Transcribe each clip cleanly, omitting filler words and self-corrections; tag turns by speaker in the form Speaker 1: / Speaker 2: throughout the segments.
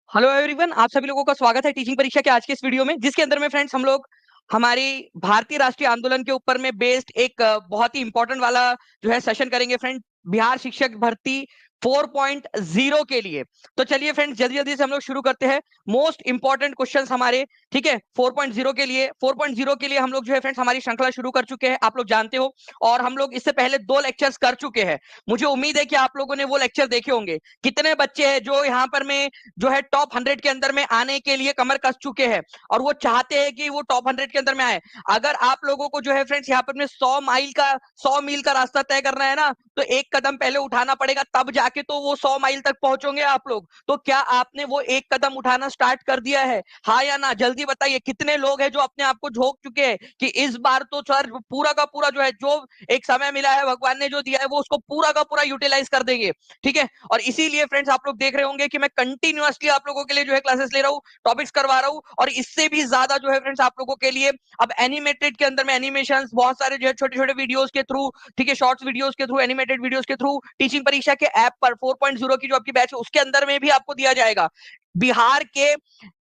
Speaker 1: Hello everyone, आप सभी लोगों का स्वागत है टीचिंग परीक्षा के आज के इस वीडियो में, जिसके अंदर में फ्रेंड्स हम लोग हमारी भारतीय राष्ट्रीय आंदोलन के ऊपर में बेस्ड एक बहुत ही इंपॉर्टेंट वाला जो है सेशन करेंगे फ्रेंड, बिहार शिक्षक भर्ती 4.0 के लिए। तो चलिए फ्रेंड्स, जल्दी जल्दी से हम लोग शुरू करते हैं। मोस्ट इंपॉर्टेंट क्वेश्चंस हमारे, ठीक है, 4.0 के लिए। 4.0 के लिए हम लोग जो है फ्रेंड्स हमारी श्रृंखला शुरू कर चुके हैं, आप लोग जानते हो। और हम लोग इससे पहले 2 लेक्चर्स कर चुके हैं। मुझे उम्मीद है कि आप लोगों ने वो लेक्चर देखे होंगे। कितने बच्चे हैं जो यहाँ पर में जो है टॉप 100 के अंदर में आने के लिए कमर कस चुके हैं और वो चाहते हैं कि वो टॉप 100 के अंदर में आए। अगर आप लोगों को जो है फ्रेंड्स यहाँ पर में 100 मील का रास्ता तय करना है ना, तो एक कदम पहले उठाना पड़ेगा, तब जाके तो वो 100 माइल तक पहुंचोगे आप लोग। तो क्या आपने वो एक कदम उठाना स्टार्ट कर दिया है, हाँ या ना? जल्दी बताइए, कितने लोग हैं जो अपने आप को झोंक चुके हैं कि इस बार तो सर पूरा का पूरा जो है, जो एक समय मिला है भगवान ने जो दिया है, वो उसको पूरा का पूरा यूटिलाइज कर देंगे। ठीक है, और इसीलिए फ्रेंड्स आप लोग देख रहे होंगे कि मैं कंटिन्यूअसली आप लोगों के लिए जो है क्लासेस ले रहा हूँ, टॉपिक्स करवा रहा हूँ। और इससे भी ज्यादा जो है फ्रेंड्स आप लोगों के लिए अब एनिमेटेड के अंदर में एनिमेशन बहुत सारे जो है छोटे छोटे वीडियोस के थ्रू, ठीक है, शॉर्ट्स वीडियोस के थ्रू, एनिमेटेड वीडियोस के थ्रू टीचिंग परीक्षा के ऐप पर 4.0 की जो आपकी बैच है उसके अंदर में भी आपको दिया जाएगा। बिहार के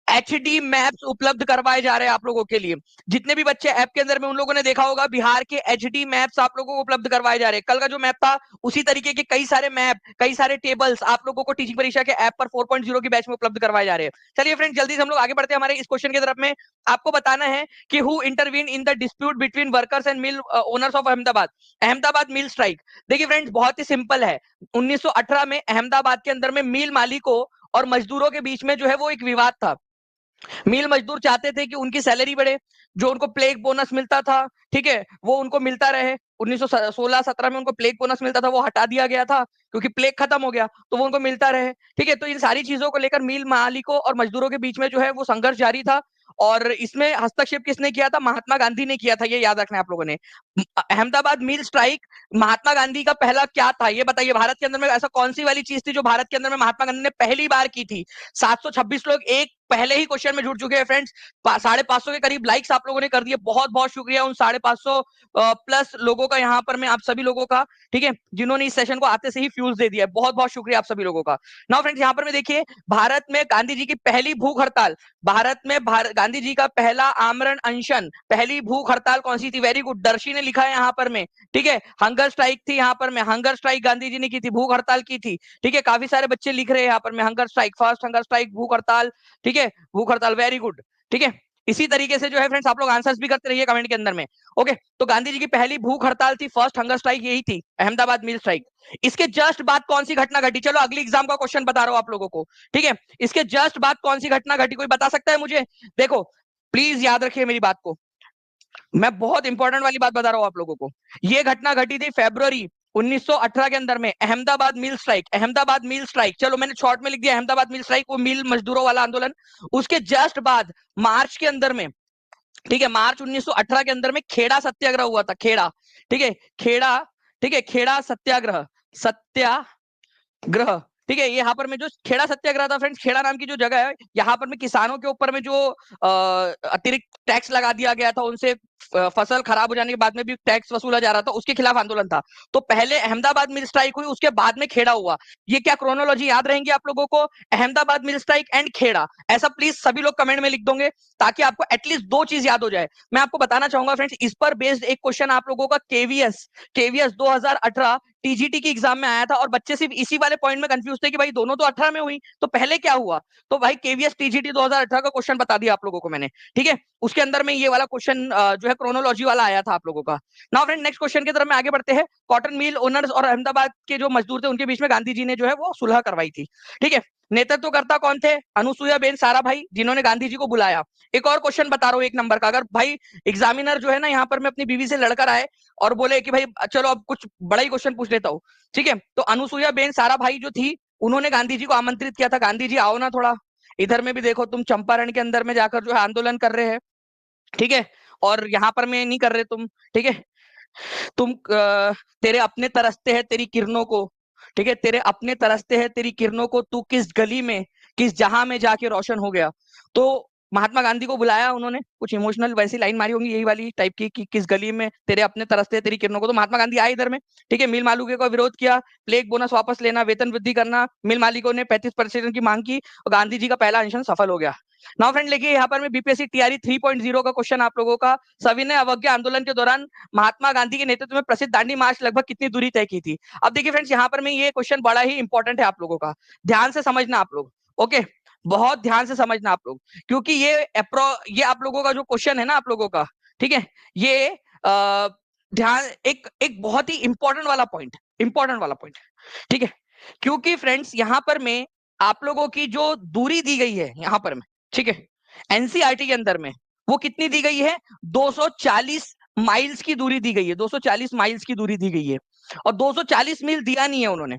Speaker 1: एचडी मैप्स उपलब्ध करवाए जा रहे हैं आप लोगों के लिए। जितने भी बच्चे ऐप के अंदर में, उन लोगों ने देखा होगा बिहार के एचडी मैप्स आप लोगों को उपलब्ध करवाए जा रहे हैं। कल का जो मैप था उसी तरीके के कई सारे मैप, कई सारे टेबल्स आप लोगों को टीचिंग परीक्षा के ऐप पर 4.0 की बैच में उपलब्ध करवाए जा रहे हैं। चलिए फ्रेंड, जल्दी से हम लोग आगे बढ़ते हैं हमारे इस क्वेश्चन की तरफ में। आपको बताना है कि who intervene in the dispute between workers and mill owners of Ahmedabad, Ahmedabad mill strike. देखिए फ्रेंड्स, बहुत ही सिंपल है। 1918 में अहमदाबाद के अंदर में मिल मालिकों और मजदूरों के बीच में जो है वो एक विवाद था। मिल मजदूर चाहते थे कि उनकी सैलरी बढ़े, जो उनको प्लेग बोनस मिलता था, ठीक है, वो उनको मिलता रहे। 1916-17 में उनको प्लेग बोनस मिलता था, वो हटा दिया गया था क्योंकि प्लेग खत्म हो गया, तो वो उनको मिलता रहे। ठीक है, तो इन सारी चीजों को लेकर मिल मालिकों और मजदूरों के बीच में जो है वो संघर्ष जारी था। और इसमें हस्तक्षेप किसने किया था? महात्मा गांधी ने किया था, ये याद रखना है आप लोगों ने। अहमदाबाद मिल स्ट्राइक महात्मा गांधी का पहला क्या था, ये बताइए। भारत के अंदर में ऐसा कौन सी वाली चीज थी जो भारत के अंदर में महात्मा गांधी ने पहली बार की थी? 726 लोग एक पहले ही क्वेश्चन में जुड़ चुके हैं फ्रेंड्स। 550 के करीब लाइक्स आप लोगों ने कर दिए, बहुत बहुत शुक्रिया उन 550 प्लस लोगों का, यहाँ पर मैं आप सभी लोगों का, ठीक है, जिन्होंने इस सेशन को आते से ही फ्यूज दे दिया है। बहुत बहुत शुक्रिया आप सभी लोगों का। नाउ फ्रेंड्स, यहाँ पर मैं देखिए, भारत में गांधी जी की पहली भूख हड़ताल, भारत में गांधी जी का पहला आमरण अनशन, पहली भूख हड़ताल कौन सी थी? वेरी गुड, दर्शी ने लिखा है यहाँ पर में, ठीक है। हंगर स्ट्राइक थी यहाँ पर में, हंगर स्ट्राइक गांधी जी ने की थी, भूख हड़ताल की थी। ठीक है, काफी सारे बच्चे लिख रहे हैं यहाँ पर में, hunger strike, first hunger strike, भूख हड़ताल, ठीक है, भूख हड़ताल, वेरी गुड। ठीक है, इसी तरीके से जो है फ्रेंड्स आप लोग आंसर्स भी करते रहिए कमेंट के अंदर में। ओके, तो गांधी जी की पहली भूख हड़ताल थी, फर्स्ट हंगर स्ट्राइक यही थी, अहमदाबाद मिल स्ट्राइक। इसके जस्ट बाद कौन सी घटना घटी? चलो अगली एग्जाम का क्वेश्चन बता रहा हूं आप लोगों को, ठीक है। इसके जस्ट बाद कौन सी घटना घटी, कोई बता सकता है मुझे? देखो, प्लीज याद रखिए मेरी बात को, मैं बहुत इंपॉर्टेंट वाली बात बता रहा हूं आप लोगों को। यह घटना घटी थी फरवरी 1918 के अंदर में, Ahmedabad mill strike, Ahmedabad mill strike. चलो मैंने शॉर्ट में लिख दिया अहमदाबाद मिल स्ट्राइक, वो मिल मजदूरों वाला आंदोलन। उसके जस्ट बाद मार्च के अंदर में, ठीक है, मार्च 1918 के अंदर में खेड़ा सत्याग्रह हुआ था, खेड़ा, ठीक है, खेड़ा, ठीक है, खेड़ा सत्याग्रह, सत्याग्रह, ठीक है। यहाँ पर में जो खेड़ा सत्याग्रह था फ्रेंड्स, खेड़ा नाम की जो जगह है, यहाँ पर में किसानों के ऊपर में जो अतिरिक्त टैक्स लगा दिया गया था, उनसे फसल खराब हो जाने के बाद में भी टैक्स वसूला जा रहा था, उसके खिलाफ आंदोलन था। तो पहले अहमदाबाद मिल स्ट्राइक हुई, उसके बाद में खेड़ा हुआ। ये क्या क्रोनोलॉजी याद रहेंगी आप लोगों को? Ahmedabad mill strike and Kheda, ऐसा प्लीज सभी लोग कमेंट में लिख दोगे ताकि आपको एटलीस्ट 2 चीज याद हो जाए। मैं आपको बताना चाहूंगा फ्रेंड्स, इस पर बेस्ड एक क्वेश्चन आप लोगों का केवीएस 2018 टीजीटी की एग्जाम में आया था, और बच्चे सिर्फ इसी वाले पॉइंट में कंफ्यूज थे कि भाई दोनों तो 18 में हुई, तो पहले क्या हुआ? तो भाई केवीएस टीजीटी 2018 का क्वेश्चन बता दिया आप लोगों को मैंने, ठीक है। उसके अंदर में ये वाला क्वेश्चन जो है क्रोनोलॉजी वाला आया था आप लोगों का। नाउ फ्रेंड, नेक्स्ट क्वेश्चन की तरफ में आगे बढ़ते हैं। कॉटन मिल ओनर्स और अहमदाबाद के जो मजदूर थे उनके बीच में गांधी जी ने जो है वो सुलह करवाई थी, ठीक है। नेतृत्वकर्ता कौन थे? अनुसुईया बेन सारा भाई, जिन्होंने गांधी जी को बुलाया। एक और क्वेश्चन बता रहा हूँ, एक नंबर का, अगर भाई एग्जामिनर जो है ना यहाँ पर मैं अपनी बीवी से लड़कर आए और बोले कि भाई चलो अब कुछ बड़ा ही क्वेश्चन पूछ लेता हूँ, ठीक है, तो अनुसुईया बेन सारा भाई जो थी, उन्होंने गांधी जी को आमंत्रित किया था, गांधी जी आओ ना थोड़ा, इधर में भी देखो, तुम चंपारण के अंदर में जाकर जो है आंदोलन कर रहे हैं, ठीक है, और यहाँ पर में नहीं कर रहे तुम, ठीक है। तुम तेरे अपने तरसते हैं तेरी किरणों को, ठीक है, तेरे अपने तरसते हैं तेरी किरणों को, तू किस गली में, किस जहां में जाके रोशन हो गया। तो महात्मा गांधी को बुलाया उन्होंने, कुछ इमोशनल वैसी लाइन मारी होंगी यही वाली टाइप की कि किस गली में तेरे अपने तरसते तेरी किरणों को। तो महात्मा गांधी आए इधर में, ठीक है, मिल मालिकों का विरोध किया, प्लेग बोनस वापस लेना, वेतन वृद्धि करना, मिल मालिकों ने 35% की मांग की और गांधी जी का पहला अनशन सफल हो गया। नाउ फ्रेंड देखिए यहाँ पर मैं बीपीएससी टीआरई 3.0 का क्वेश्चन आप लोगों का, सविनय अवज्ञा आंदोलन के दौरान महात्मा गांधी के नेतृत्व में प्रसिद्ध दांडी मार्च लगभग कितनी दूरी तय की थी। अब देखिए फ्रेंड्स यहाँ पर मैं ये क्वेश्चन बड़ा ही इंपॉर्टेंट है आप लोगों का, ध्यान से समझना आप लोग, ओके, बहुत ध्यान से समझना आप लोग, क्योंकि ये आप लोगों का जो क्वेश्चन है ना आप लोगों का, ठीक है, ये ध्यान एक एक बहुत ही इंपॉर्टेंट वाला पॉइंट, ठीक है, क्योंकि फ्रेंड्स यहां पर मैं आप लोगों की जो दूरी दी गई है यहां पर में, ठीक है, एनसीईआरटी के अंदर में वो कितनी दी गई है, 240 माइल्स की दूरी दी गई है, 240 माइल्स की दूरी दी गई है, और 240 मील दिया नहीं है उन्होंने।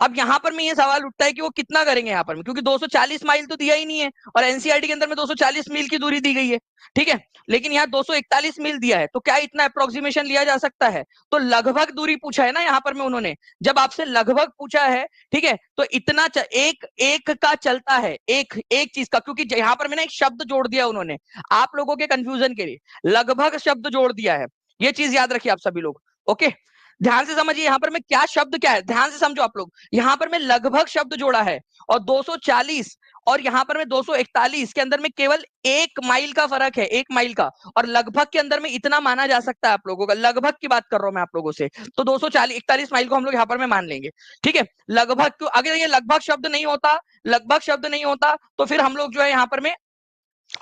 Speaker 1: अब यहां पर में ये सवाल उठता है कि वो कितना करेंगे यहां पर में, क्योंकि 240 माइल तो दिया ही नहीं है और एनसीईआरटी के अंदर में 240 मील की दूरी दी गई है, ठीक है, लेकिन यहाँ 241 मील दिया है, तो क्या इतना अप्रोक्सीमेशन लिया जा सकता है, तो लगभग दूरी पूछा है ना यहाँ पर में उन्होंने, जब आपसे लगभग पूछा है, ठीक है, तो इतना एक एक का चलता है, एक एक चीज का, क्योंकि यहाँ पर मैंने एक शब्द जोड़ दिया उन्होंने आप लोगों के कंफ्यूजन के लिए, लगभग शब्द जोड़ दिया है, ये चीज याद रखिए आप सभी लोग, ओके, ध्यान से समझिए यहाँ पर मैं क्या शब्द क्या है, ध्यान से समझो आप लोग, यहाँ पर मैं लगभग शब्द जोड़ा है और 240 और यहाँ पर मैं 241 के अंदर में केवल 1 माइल का फर्क है, 1 माइल का, और लगभग के अंदर में इतना माना जा सकता है आप लोगों का, लगभग की बात कर रहा हूं मैं आप लोगों से, तो 241 माइल को हम लोग यहाँ पर में मान लेंगे, ठीक है, लगभग क्यों, अगर ये लगभग शब्द नहीं होता, लगभग शब्द नहीं होता तो फिर हम लोग जो है यहाँ पर में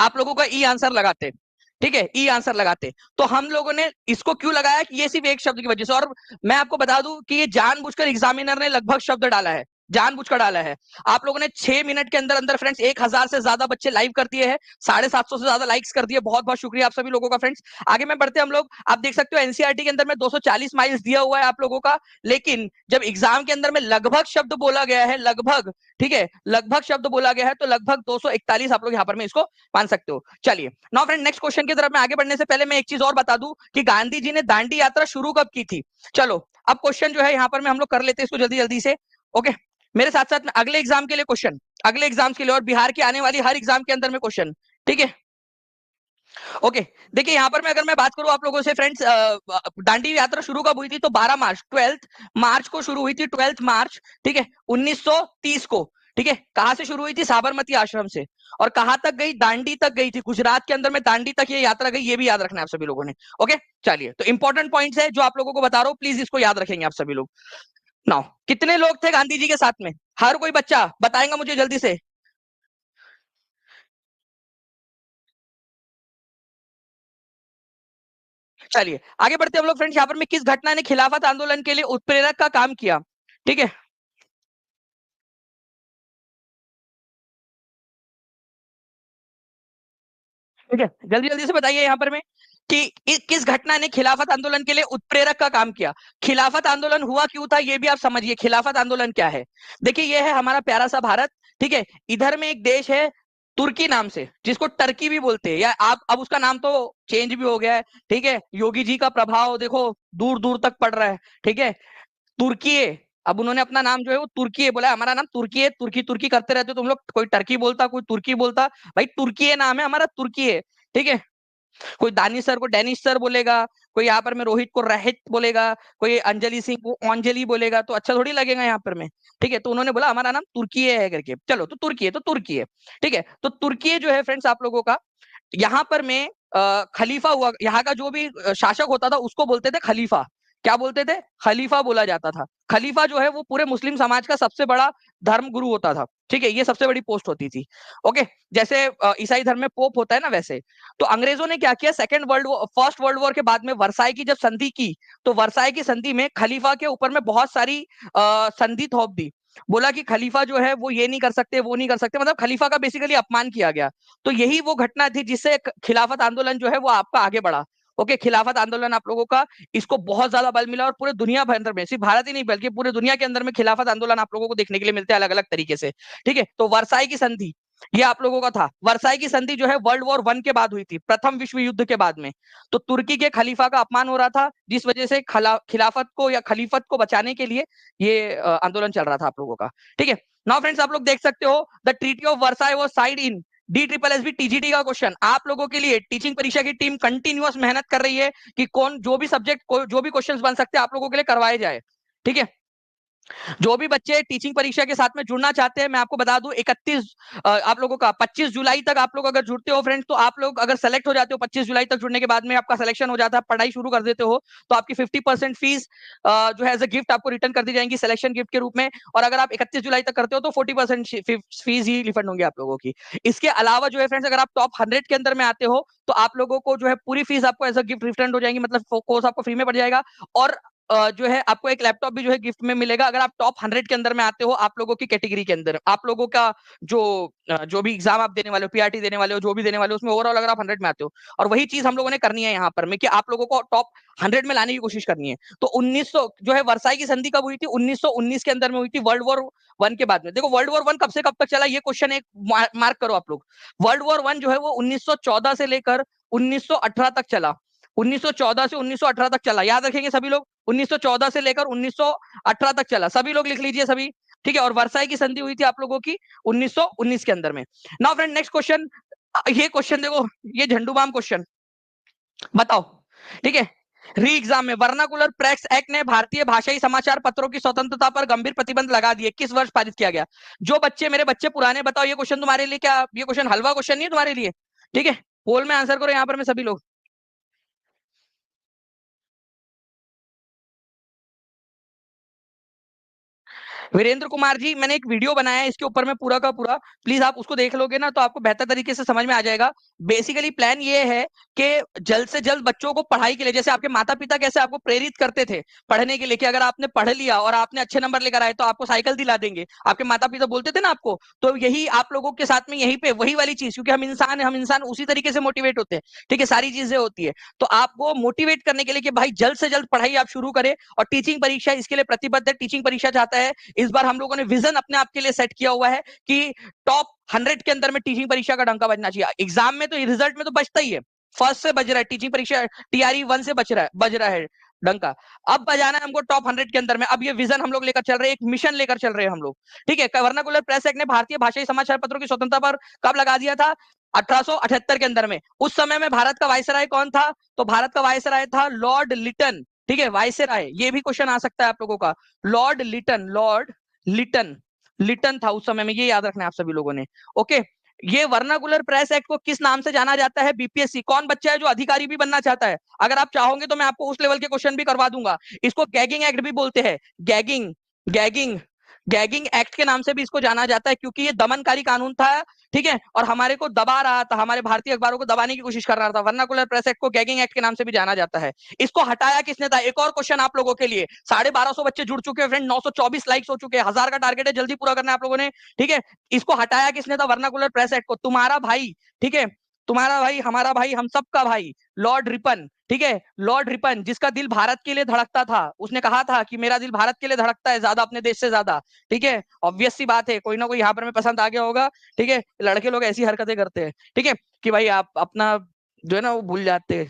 Speaker 1: आप लोगों का ई आंसर लगाते, ठीक है, ई आंसर लगाते, तो हम लोगों ने इसको क्यों लगाया कि ये सिर्फ एक शब्द की वजह से, और मैं आपको बता दूं कि ये जानबूझकर एग्जामिनर ने लगभग शब्द डाला है, जानबूझकर डाला है, आप लोगों ने 6 मिनट के अंदर अंदर फ्रेंड्स 1000 से ज्यादा बच्चे लाइव कर दिए हैं, 750 से ज्यादा लाइक्स कर दिए, बहुत बहुत शुक्रिया आप सभी लोगों का फ्रेंड्स। आगे में बढ़ते हम लोग, आप देख सकते हो एनसीईआरटी के अंदर में 240 माइल्स दिया हुआ है आप लोगों का, लेकिन जब एग्जाम के अंदर में लगभग शब्द बोला गया है, लगभग, ठीक है, लगभग शब्द बोला गया है, तो लगभग 241 आप लोग यहाँ पर में इसको मान सकते हो। चलिए नाउ फ्रेंड नेक्स्ट क्वेश्चन की तरफ मैं आगे बढ़ने से पहले मैं एक चीज और बता दूं कि गांधी जी ने दांडी यात्रा शुरू कब की थी। चलो अब क्वेश्चन जो है यहाँ पर में हम लोग कर लेते हैं इसको जल्दी जल्दी से, ओके, मेरे साथ साथ अगले एग्जाम के लिए क्वेश्चन, अगले एग्जाम के लिए और बिहार की आने वाली हर एग्जाम के अंदर में क्वेश्चन, ठीक है, ओके, देखिए यहाँ पर मैं अगर मैं बात करूं आप लोगों से फ्रेंड्स, दांडी यात्रा शुरू कब हुई थी, तो 12 मार्च 12 मार्च को शुरू हुई थी, 12 मार्च, ठीक है, 1930 को, ठीक है, कहां से शुरू हुई थी, साबरमती आश्रम से, और कहां तक गई, दांडी तक गई थी, गुजरात के अंदर में दांडी तक ये यात्रा गई, ये भी याद रखना है आप सभी लोगों ने, ओके, चलिए, तो इंपॉर्टेंट पॉइंट्स है जो आप लोगों को बता रहा हूं, प्लीज इसको याद रखेंगे आप सभी लोग। नाउ कितने लोग थे गांधी जी के साथ में, हर कोई बच्चा बताएगा मुझे जल्दी से, चलिए आगे बढ़ते हम लोग फ्रेंड्स, यहाँ पर मैं किस घटना ने खिलाफत आंदोलन के लिए उत्प्रेरक का काम किया, ठीक है, ठीक है, जल्दी जल्दी से बताइए यहाँ पर में कि किस घटना ने खिलाफत आंदोलन के लिए उत्प्रेरक का काम किया। खिलाफत आंदोलन हुआ क्यों था ये भी आप समझिए, खिलाफत आंदोलन क्या है, देखिए ये है हमारा प्यारा सा भारत, ठीक है, इधर में एक देश है तुर्की नाम से, जिसको टर्की भी बोलते हैं, या आप अब उसका नाम तो चेंज भी हो गया है, ठीक है, योगी जी का प्रभाव देखो दूर दूर तक पड़ रहा है, ठीक है, तुर्की है, अब उन्होंने अपना नाम जो है वो तुर्की है बोला, हमारा नाम तुर्की है, तुर्की तुर्की करते रहते हो तुम लोग, कोई टर्की बोलता कोई तुर्की बोलता, भाई तुर्की है नाम है हमारा, तुर्की है, ठीक है, कोई दानिश सर को डैनिश सर बोलेगा, कोई यहाँ पर में रोहित को रोहित बोलेगा, कोई अंजलि सिंह को अंजलि बोलेगा, तो अच्छा थोड़ी लगेगा यहाँ पर में, ठीक है, तो उन्होंने बोला हमारा नाम तुर्की है करके, चलो तो तुर्की है, तो तुर्की है, ठीक है, तो तुर्की जो है फ्रेंड्स आप लोगों का, यहाँ पर में खलीफा हुआ, यहाँ का जो भी शासक होता था उसको बोलते थे खलीफा, क्या बोलते थे, खलीफा बोला जाता था, खलीफा जो है वो पूरे मुस्लिम समाज का सबसे बड़ा धर्म गुरु होता था, ठीक है, ये सबसे बड़ी पोस्ट होती थी, ओके, जैसे ईसाई धर्म में पोप होता है ना वैसे, तो अंग्रेजों ने क्या किया, फर्स्ट वर्ल्ड वॉर के बाद में वर्साई की जब संधि की, तो वर्साई की संधि में खलीफा के ऊपर में बहुत सारी संधि थोप दी, बोला कि खलीफा जो है वो ये नहीं कर सकते वो नहीं कर सकते, मतलब खलीफा का बेसिकली अपमान किया गया, तो यही वो घटना थी जिससे खिलाफत आंदोलन जो है वो आपका आगे बढ़ा, ओके, खिलाफत आंदोलन आप लोगों का, इसको बहुत ज्यादा बल मिला और पूरे दुनिया भर में, सिर्फ भारत ही नहीं बल्कि पूरे दुनिया के अंदर में खिलाफत आंदोलन आप लोगों को देखने के लिए मिलते हैं अलग अलग तरीके से, ठीक है, तो वर्साई की संधि ये आप लोगों का था, वर्साई की संधि जो है वर्ल्ड वॉर 1 के बाद हुई थी, प्रथम विश्व युद्ध के बाद में, तो तुर्की के खलीफा का अपमान हो रहा था, जिस वजह से खिलाफत को या खलीफत को बचाने के लिए ये आंदोलन चल रहा था आप लोगों का, ठीक है, नाउ फ्रेंड्स आप लोग देख सकते हो the treaty of Versailles was signed in DSSB TGT का क्वेश्चन आप लोगों के लिए टीचिंग परीक्षा की टीम कंटिन्यूअस मेहनत कर रही है कि कौन जो भी सब्जेक्ट जो भी क्वेश्चंस बन सकते हैं आप लोगों के लिए करवाए जाए। ठीक है, जो भी बच्चे टीचिंग परीक्षा के साथ में जुड़ना चाहते हैं मैं आपको बता दूं 31 आप लोगों का 25 जुलाई तक आप लोग अगर जुड़ते हो फ्रेंड्स, तो आप लोग अगर सेलेक्ट हो जाते हो 25 जुलाई तक जुड़ने के बाद में आपका सिलेक्शन हो जाता है, पढ़ाई शुरू कर देते हो, तो आपकी 50% फीस जो है एज अ गिफ्ट आपको रिटर्न कर दी जाएंगी सिलेक्शन गिफ्ट के रूप में। और अगर आप 31 जुलाई तक करते हो तो 40% फीस ही रिफंड होंगी आप लोगों की। इसके अलावा जो है फ्रेंड्स, अगर आप टॉप 100 के अंदर में आते हो तो आप लोगों को जो है पूरी फीस आपको एज अ गिफ्ट रिफंड हो जाएंगी, मतलब कोर्स आपको फ्री में पड़ जाएगा। और जो है आपको एक लैपटॉप भी जो है गिफ्ट में मिलेगा अगर आप टॉप 100 के अंदर में आते हो। आप लोगों की कैटेगरी के अंदर आप लोगों का जो जो भी एग्जाम आप देने वाले हो, पीआरटी देने वाले हो, जो भी देने वाले हो, उसमें ओवरऑल अगर आप 100 में आते हो, और वही चीज हम लोगों ने करनी है यहाँ पर में कि आप लोगों को टॉप 100 में लाने की कोशिश करनी है। तो 1900 जो है वर्साई की संधि कब हुई थी? 1919 के अंदर में हुई थी, वर्ल्ड वॉर वन के बाद में। देखो वर्ल्ड वॉर वन कब से कब तक चला, ये क्वेश्चन एक मार्क करो आप लोग। वर्ल्ड वॉर वन जो है वो 1914 से लेकर 1918 तक चला। 1914 से 1918 तक चला, याद रखेंगे सभी लोग। 1914 से लेकर 1918 तक चला, सभी लोग लिख लीजिए सभी। ठीक है, और वर्साई की संधि हुई थी आप लोगों की 1919 के अंदर में। नाउ फ्रेंड नेक्स्ट क्वेश्चन, ये क्वेश्चन देखो, ये झंडू बाम क्वेश्चन बताओ। ठीक है, री एग्जाम में वर्नाकुलर प्रेस एक्ट ने भारतीय भाषाई समाचार पत्रों की स्वतंत्रता पर गंभीर प्रतिबंध लगा दिए, किस वर्ष पारित किया गया? जो बच्चे मेरे बच्चे पुराने, बताओ ये क्वेश्चन तुम्हारे लिए क्या, ये क्वेश्चन हलवा क्वेश्चन नहीं है तुम्हारे लिए? ठीक है, पोल में आंसर करो यहाँ पर मैं सभी लोग। वीरेंद्र कुमार जी, मैंने एक वीडियो बनाया है इसके ऊपर में पूरा का पूरा, प्लीज आप उसको देख लोगे ना तो आपको बेहतर तरीके से समझ में आ जाएगा। बेसिकली प्लान ये है कि जल्द से जल्द बच्चों को पढ़ाई के लिए, जैसे आपके माता पिता कैसे आपको प्रेरित करते थे पढ़ने के लिए कि अगर आपने पढ़ लिया और आपने अच्छे नंबर लेकर आए तो आपको साइकिल दिला देंगे, आपके माता पिता बोलते थे ना आपको, तो यही आप लोगों के साथ में यहीं पे वही वाली चीज, क्योंकि हम इंसान उसी तरीके से मोटिवेट होते हैं। ठीक है, सारी चीजें होती है, तो आपको मोटिवेट करने के लिए कि भाई जल्द से जल्द पढ़ाई आप शुरू करें। और टीचिंग परीक्षा इसके लिए प्रतिबद्ध है, टीचिंग परीक्षा चाहता है, इस बार हम लोगों ने विजन अपने आप के लिए सेट किया हुआ है कि टॉप 100 के अंदर में टीचिंग परीक्षा का डंका बजना चाहिए। एग्जाम में तो रिजल्ट में तो बचता ही है, फर्स्ट से बज रहा है, टीचिंग परीक्षा टीआरई 1 से बज रहा है डंका। अब बजाना है हमको टॉप 100 के अंदर में। अब ये विजन हम लोग लेकर चल रहे हैं, एक मिशन लेकर चल रहे हैं हम लोग। ठीक है, वर्नाकुलर प्रेस एक्ट ने भारतीय भाषाई समाचार पत्रों की स्वतंत्रता पर कब लगा दिया था? 1878 के अंदर में। उस समय में भारत का वायसराय कौन था? तो भारत का वायसराय था लॉर्ड लिटन। ठीक है, वायसराय, ये भी क्वेश्चन आ सकता है आप लोगों का। लॉर्ड लिटन, लॉर्ड लिटन, लिटन था उस समय में, ये याद रखना है आप सभी लोगों ने। ओके, ये वर्नाकुलर प्रेस एक्ट को किस नाम से जाना जाता है? बीपीएससी। कौन बच्चा है जो अधिकारी भी बनना चाहता है? अगर आप चाहोगे तो मैं आपको उस लेवल के क्वेश्चन भी करवा दूंगा। इसको गैगिंग एक्ट भी बोलते हैं, गैगिंग, गैगिंग, गैगिंग एक्ट के नाम से भी इसको जाना जाता है, क्योंकि ये दमनकारी कानून था। ठीक है, और हमारे को दबा रहा था, हमारे भारतीय अखबारों को दबाने की कोशिश कर रहा था। वर्नाकुलर प्रेस एक्ट को गैगिंग एक्ट के नाम से भी जाना जाता है। इसको हटाया किसने था? एक और क्वेश्चन आप लोगों के लिए। 1250 बच्चे जुड़ चुके हैं फ्रेंड, 924 लाइक्स हो चुके हैं, 1000 का टारगेट है, जल्दी पूरा करना है आप लोगों ने। ठीक है, इसको हटाया किसने था? वर्नाकुलर प्रेस एक्ट को तुम्हारा भाई। ठीक है, तुम्हारा भाई, हमारा भाई, हम सबका भाई, लॉर्ड रिपन। ठीक है, लॉर्ड रिपन, जिसका दिल भारत के लिए धड़कता था, उसने कहा था कि मेरा दिल भारत के लिए धड़कता है ज्यादा, अपने देश से ज्यादा। ठीक है, ऑब्वियस सी बात है, कोई ना कोई यहाँ पर में पसंद आ गया होगा। ठीक है, लड़के लोग ऐसी हरकतें करते हैं। ठीक है, कि भाई आप अपना जो है ना वो भूल जाते हैं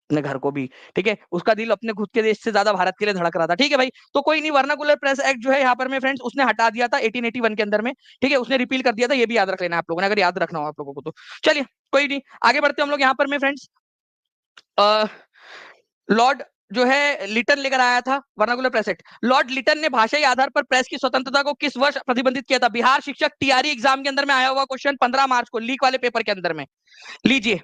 Speaker 1: अपने घर को भी। ठीक है, उसका दिल अपने खुद के देश से ज्यादा भारत के लिए धड़क रहा था। ठीक है भाई, तो कोई नहीं, वर्नाकुलर प्रेस एक्ट जो है यहाँ पर में फ्रेंड्स उसने हटा दिया था 1881 के अंदर में। ठीक है, उसने रिपील कर दिया था, ये भी याद रख लेना है आप लोगों ने, अगर याद रखना हो आप लोगों को तो। चलिए कोई नहीं, आगे बढ़ते हम लोग यहाँ पर में फ्रेंड्स। लॉर्ड जो है लिटन लेकर आया था vernacular press act. Lord Lytton ने भाषाई आधार पर प्रेस की स्वतंत्रता को किस वर्ष प्रतिबंधित किया था? बिहार शिक्षक टीआरई एग्जाम के अंदर में आया हुआ क्वेश्चन, 15 मार्च को लीक वाले पेपर के अंदर में। लीजिए,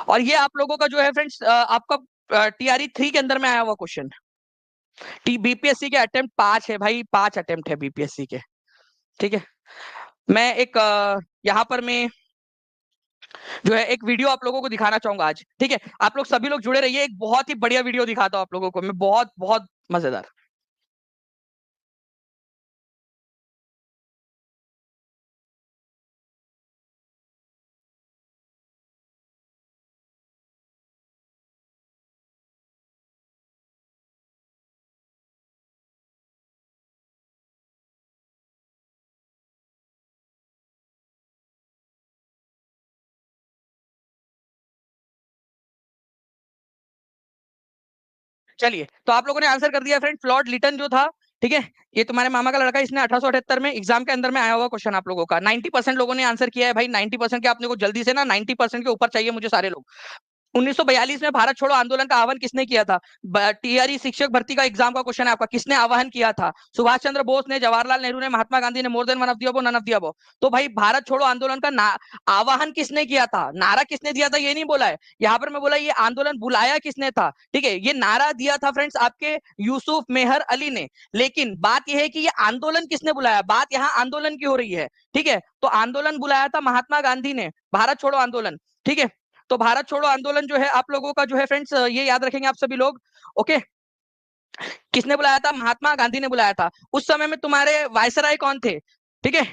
Speaker 1: और ये आप लोगों का जो है फ्रेंड्स आपका टीआरई 3 के अंदर में आया हुआ क्वेश्चन। बीपीएससी के अटेम्प्ट 5 है भाई, 5 अटेम्प्ट है बीपीएससी के। ठीक है, मैं एक यहाँ पर मैं जो है एक वीडियो आप लोगों को दिखाना चाहूंगा आज। ठीक है, आप लोग सभी लोग जुड़े रहिए, एक बहुत ही बढ़िया वीडियो दिखाता हूँ आप लोगों को मैं, बहुत बहुत मजेदार। चलिए, तो आप लोगों ने आंसर कर दिया फ्रेंड्स, लॉर्ड लिटन जो था ठीक है, ये तुम्हारे मामा का लड़का, इसने 1878 में एग्जाम के अंदर में आया हुआ क्वेश्चन आप लोगों का, 90% लोगों ने आंसर किया है भाई। 90% के आपने को जल्दी से ना 90% के ऊपर चाहिए मुझे सारे लोग। 1942 में भारत छोड़ो आंदोलन का आह्वान किसने किया था? टीआरई शिक्षक भर्ती का एग्जाम का क्वेश्चन है आपका, किसने आह्वान किया था? सुभाष चंद्र बोस ने, जवाहरलाल नेहरू ने, महात्मा गांधी ने? More than one of the above, none of the above. तो भाई भारत छोड़ो आंदोलन का आह्वान किसने किया था, नारा किसने दिया था, ये नहीं बोला है यहाँ पर। मैं बोला ये आंदोलन बुलाया किसने था, ठीक है। ये नारा दिया था फ्रेंड्स आपके यूसुफ मेहर अली ने। लेकिन बात यह है कि ये आंदोलन किसने बुलाया, बात यहाँ आंदोलन की हो रही है, ठीक है। तो आंदोलन बुलाया था महात्मा गांधी ने, भारत छोड़ो आंदोलन, ठीक है। तो भारत छोड़ो आंदोलन जो है आप लोगों का जो है फ्रेंड्स, ये याद रखेंगे आप सभी लोग, ओके। किसने बुलाया था? महात्मा गांधी ने बुलाया था। उस समय में तुम्हारे वायसराय कौन थे, ठीक है।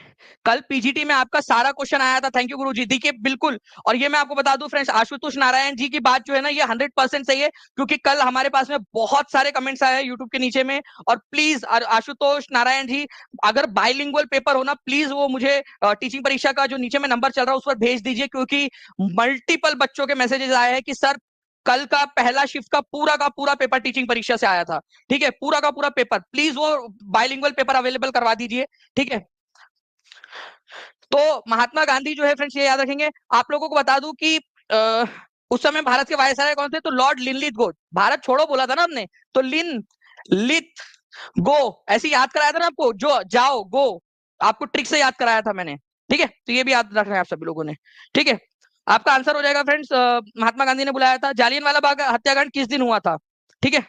Speaker 1: कल पीजीटी में आपका सारा क्वेश्चन आया था, थैंक यू गुरुजी, देखिए बिल्कुल। और ये मैं आपको बता दूं फ्रेंड्स, आशुतोष नारायण जी की बात जो है ना, ये 100% सही है, क्योंकि कल हमारे पास में बहुत सारे कमेंट्स आए हैं यूट्यूब के नीचे में। और प्लीज आशुतोष नारायण जी, अगर बाइलिंगुअल पेपर हो ना, प्लीज वो मुझे टीचिंग परीक्षा का जो नीचे में नंबर चल रहा है उस पर भेज दीजिए, क्योंकि मल्टीपल बच्चों के मैसेजेस आए हैं कि सर कल का पहला शिफ्ट का पूरा पेपर टीचिंग परीक्षा से आया था, ठीक है, पूरा का पूरा पेपर। प्लीज वो बाइलिंगुअल पेपर अवेलेबल करवा दीजिए, ठीक है। तो महात्मा गांधी जो है फ्रेंड्स, ये याद रखेंगे। आप लोगों को बता दूं कि उस समय भारत के वायसराय कौन थे? तो लॉर्ड लिनलिथ गो। भारत छोड़ो बोला था ना हमने, तो लिन लिथ गो ऐसे याद कराया था ना आपको, जो जाओ गो, आपको ट्रिक से याद कराया था मैंने, ठीक है। तो ये भी याद रखना है आप सभी लोगों ने, ठीक है। आपका आंसर हो जाएगा फ्रेंड्स, महात्मा गांधी ने बुलाया था। जालियनवाला बाग हत्याकांड किस दिन हुआ था, ठीक है।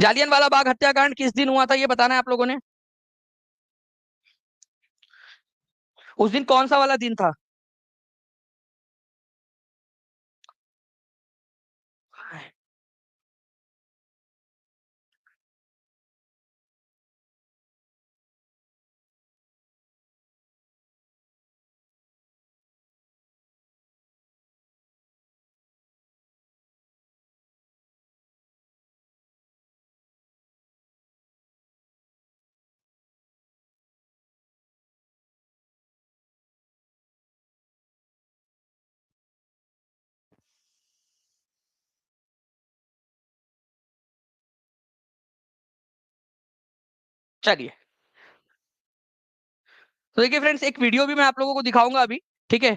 Speaker 1: जालियनवाला बाग हत्याकांड किस दिन हुआ था, ये बताना है आप लोगों ने। उस दिन कौन सा वाला दिन था? चलिए, तो देखिए फ्रेंड्स, एक वीडियो भी मैं आप लोगों को दिखाऊंगा अभी, ठीक है।